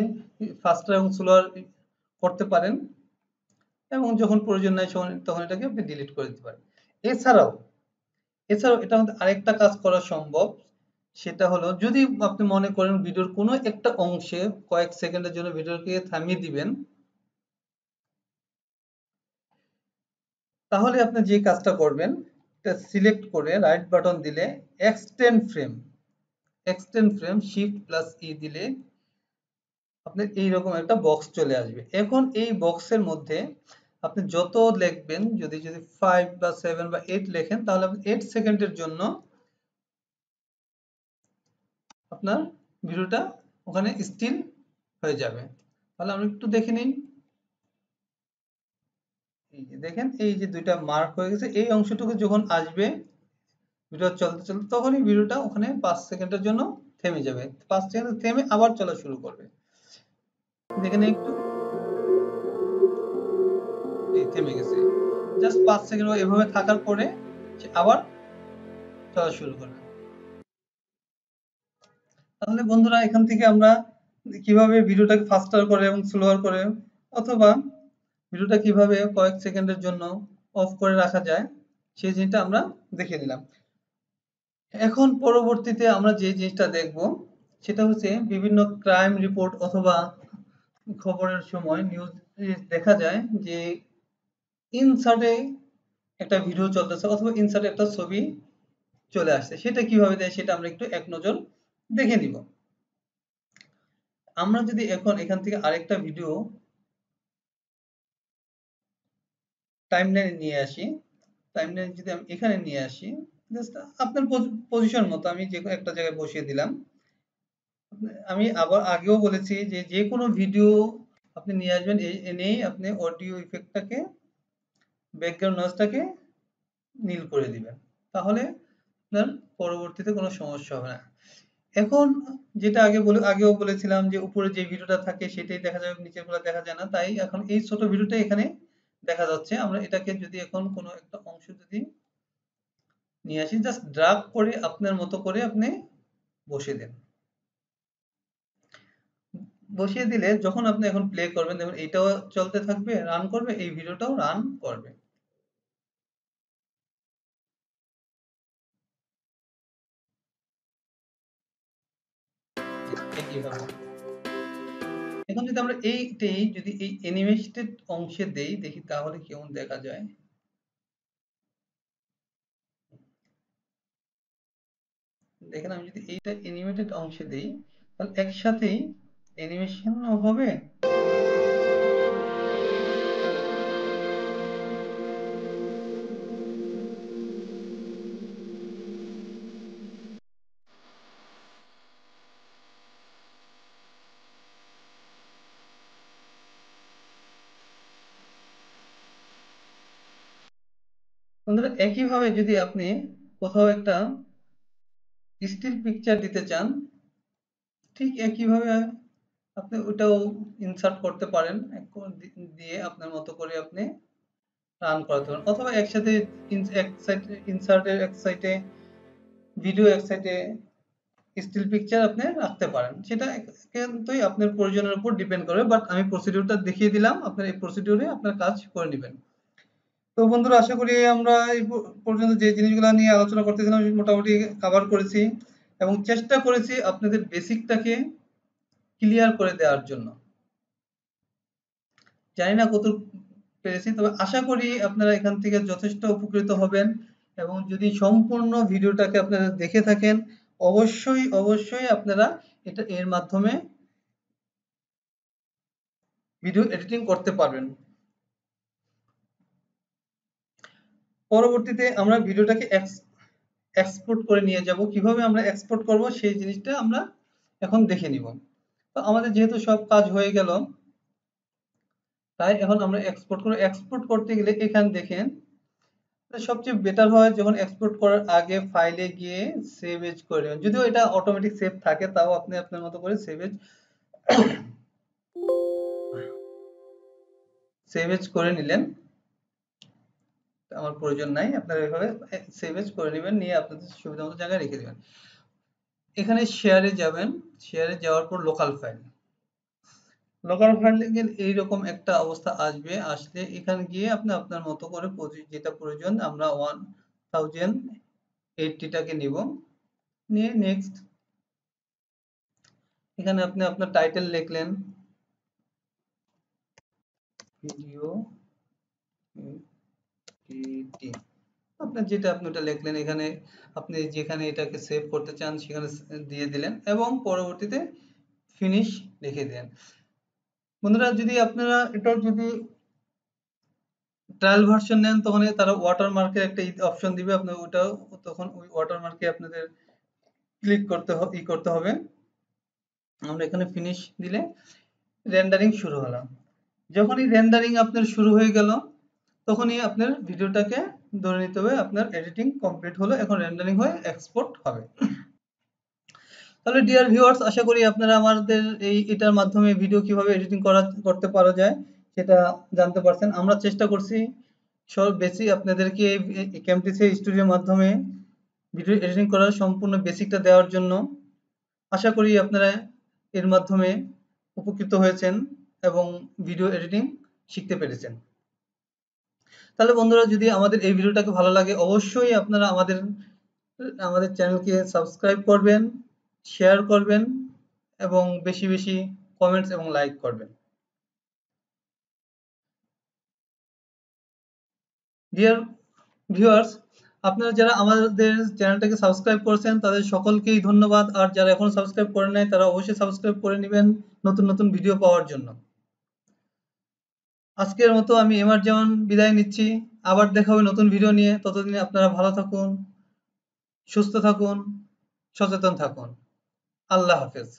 ফাস্টার এবং স্লোয়ার করতে পারেন, এবং যখন প্রয়োজন নাই তখন এটাকে আপনি ডিলিট করে দিতে পারেন। এছাড়াও এছাড়াও এটা আমাদের আরেকটা কাজ করা সম্ভব, সেটা হলো যদি আপনি মনে করেন ভিডিওর কোনো একটা অংশে কয়েক সেকেন্ডের জন্য ভিডিওকে থামিয়ে দিবেন, তাহলে আপনি যে কাজটা করবেন, এটা সিলেক্ট করে রাইট বাটন দিলে extend frame shift plus E দিলে আপনার এইরকম একটা বক্স চলে আসবে। এখন এই বক্সের মধ্যে আপনি যত লিখবেন, যদি 5 বা 7 বা 8 লেখেন, তাহলে আপনি 8 সেকেন্ডের জন্য আপনার ভিডিওটা ওখানে স্টিল হয়ে যাবে। তাহলে আমরা একটু দেখে নিই। এই যে দেখেন, এই যে দুইটা মার্ক হয়ে গেছে, এই অংশটুকু যখন আসবে ভিডিও চলতে চলতে, তখনই ভিডিওটা ওখানে 5 সেকেন্ডের জন্য থেমে যাবে। 5 সেকেন্ড থেমে আবার চলা শুরু করবে। দেখেন একটু, এই থেমে গেছে। জাস্ট 5 সেকেন্ড এভাবে থাকার পরে সে আবার চলা শুরু করবে। তাহলে বন্ধুরা, এখান থেকে আমরা কিভাবে ভিডিওটাকে ফাস্টার করে এবং স্লোয়ার করে, অথবা ভিডিওটা কিভাবে কয়েক সেকেন্ডের জন্য অফ করে রাখা যায়, সেই জিনিসটা আমরা দেখে নিলাম। এখন পরবর্তীতে আমরা যে জিনিসটা দেখব, সেটা হচ্ছে বিভিন্ন ক্রাইম রিপোর্ট অথবা খবরের সময় নিউজ দেখা যায় যে ইনসার্টে একটা ভিডিও চলতেছে অথবা ইনসার্টে একটা ছবি চলে আসছে। সেটা কিভাবে দেয় সেটা আমরা একটু এক নজর দেখে নিব। আমরা যদি এখন এখান থেকে আরেকটা ভিডিও টাইমলাইনে নিয়ে আসি, টাইমলাইন যদি আমি এখানে নিয়ে আসি, জাস্ট আপনার পজিশন মতো আমি যে কোনো একটা জায়গায় বসিয়ে দিলাম। আমি আবার আগেও বলেছি যে যে কোনো ভিডিও আপনি নিয়ে আসবেন, এনেই আপনি অডিও ইফেক্টটাকে, ব্যাকগ্রাউন্ড নয়েজটাকে নীল করে দিবেন, তাহলে আপনার পরবর্তীতে কোনো সমস্যা হবে না। এখন যেটা আগেও বলেছিলাম যে উপরে যে ভিডিওটা থাকে সেটাই দেখা যাবে, নিচের গুলো দেখা যায় না, তাই এখন এই ছোট ভিডিওটা এখানে দেখা যাচ্ছে। আমরা এটাকে যদি এখন কোনো একটা অংশ যদি নিয়ে আসি, জাস্ট ড্রাগ করে আপনার মতো করে আপনি বসিয়ে দেন। বসিয়ে দিলে যখন আপনি এখন প্লে করবেন, দেখুন এটাও চলতে থাকবে, রান করবে, এই ভিডিওটাও রান করবে। একইভাবে এখন যদি আমরা এইটাই যদি এই অ্যানিমেটেড অংশে দেই, দেখি তাহলে কেমন দেখা যায়। দেখেন, আমি যদি এইটা অ্যানিমেটেড অংশে দেই, তাহলে একসাথেই অ্যানিমেশনও হবে, বন্ধুরা একইভাবে যদি আপনি কোথাও একটা স্টিল পিকচার দিতে চান, ঠিক একইভাবে আপনি ওটাও ইনসার্ট করতে পারেন, দিয়ে আপনার মতো করে আপনি রান করাতে পারেন, অথবা একসাথে এক সাইডে ইনসার্টের এক সাইডে ভিডিও, এক সাইডে স্টিল পিকচার আপনি রাখতে পারেন। সেটা একান্তই আপনার প্রয়োজনের উপর ডিপেন্ড করবে, বাট আমি প্রসিডিউরটা দেখিয়ে দিলাম, আপনার এই প্রসিডিউরে আপনার কাজ করে নেবেন। তো বন্ধুরা, আশা করি আমরা এই পর্যন্ত যে জিনিসগুলো নিয়ে আলোচনা করতেছিলাম মোটামুটি কভার করেছি, এবং চেষ্টা করেছি আপনাদের বেসিকটাকে ক্লিয়ার করে দেওয়ার জন্য। জানি না কত পেরেছি, তবে আশা করি আপনারা এখান থেকে যথেষ্ট উপকৃত হবেন, এবং যদি সম্পূর্ণ ভিডিওটাকে আপনারা দেখে থাকেন, অবশ্যই আপনারা এর মাধ্যমে ভিডিও এডিটিং করতে পারবেন। পরবর্তীতে আমরা ভিডিওটাকে এক্সপোর্ট করে নিয়ে যাব, কিভাবে আমরা এক্সপোর্ট করব সেই জিনিসটা আমরা এখন দেখে নিব। তো আমাদের যেহেতু সব কাজ হয়ে গেল, তাই এখন আমরা এক্সপোর্ট করতে গেলে এখানে দেখেন, সবচেয়ে বেটার হয় যখন এক্সপোর্ট করার আগে ফাইলে গিয়ে সেভ এজ করে নেবেন। যদিও এটা অটোমেটিক সেভ থাকে, তাও আপনি আপনার মতো করে সেভ এজ সেভ এজ করে নিলেন, আমার প্রয়োজন নাই, আপনারা এভাবে সেভ এজ করে নেবেন, নিয়ে আপনাদের সুবিধা মতো জায়গায় রেখে দেবেন। এখানে শেয়ারে যাবেন, শেয়ারে যাওয়ার পর লোকাল ফাইল, লোকাল ফাইল এইরকম একটা অবস্থা আসবে, আসলে এখানে গিয়ে আপনি আপনার মতো করে যেটা প্রয়োজন, আমরা 1080টাকে নিব, নিয়ে নেক্সট, এখানে আপনি আপনার টাইটেল লিখলেন, ভিডিও এডিটিং, আপনার যেটা আপনি ওটা লিখলেন, এখানে আপনি যেখানে এটাকে সেভ করতে চান সেখানে দিয়ে দিলেন এবং পরবর্তীতে ফিনিশ লিখে দেন। বন্ধুরা, যদি আপনারা এটা যদি ট্রায়াল ভার্সন নেন তখন তারা ওয়াটারমার্কের একটা অপশন দিবে, আপনি ওটাও তখন ওই ওয়াটারমার্কে আপনাদের ক্লিক করতে হবে। আমরা এখানে ফিনিশ দিলে রেন্ডারিং শুরু হলো। যখনই রেন্ডারিং আপনার শুরু হয়ে গেল তখনই আপনার ভিডিওটাকে ধরে নিতে হবে আপনার এডিটিং কমপ্লিট হলো, এখন রেন্ডারিং হয়ে এক্সপোর্ট হবে। তাহলে ডিয়ার ভিউয়ার্স, আশা করি আপনারা আমাদের এটার মাধ্যমে ভিডিও কিভাবে এডিটিং করতে পারা যায় সেটা জানতে পারছেন। আমরা চেষ্টা করছি সব বেসিক আপনাদেরকে ক্যামটিসি স্টুডিওর মাধ্যমে ভিডিও এডিটিং করার সম্পূর্ণ বেসিকটা দেওয়ার জন্য। আশা করি আপনারা এর মাধ্যমে উপকৃত হয়েছেন এবং ভিডিও এডিটিং শিখতে পেরেছেন। তাহলে বন্ধুরা, যদি আমাদের এই ভিডিওটাকে ভালো লাগে অবশ্যই আপনারা আমাদের চ্যানেলকে সাবস্ক্রাইব করবেন, শেয়ার করবেন এবং বেশি বেশি কমেন্টস এবং লাইক করবেন। ডিয়ার ভিউয়ার্স, আপনারা যারা আমাদের চ্যানেলটাকে সাবস্ক্রাইব করেছেন তাদের সকলকেই ধন্যবাদ, আর যারা এখনো সাবস্ক্রাইব করেন নাই তারা অবশ্যই সাবস্ক্রাইব করে নেবেন নতুন নতুন ভিডিও পাওয়ার জন্য। আজকের মতো আমি এমার বিদায় নিচ্ছি, আবার দেখা হবে নতুন ভিডিও নিয়ে। ততদিনে আপনারা ভালো থাকুন, সুস্থ থাকুন, সচেতন থাকুন। আল্লাহ হাফেজ।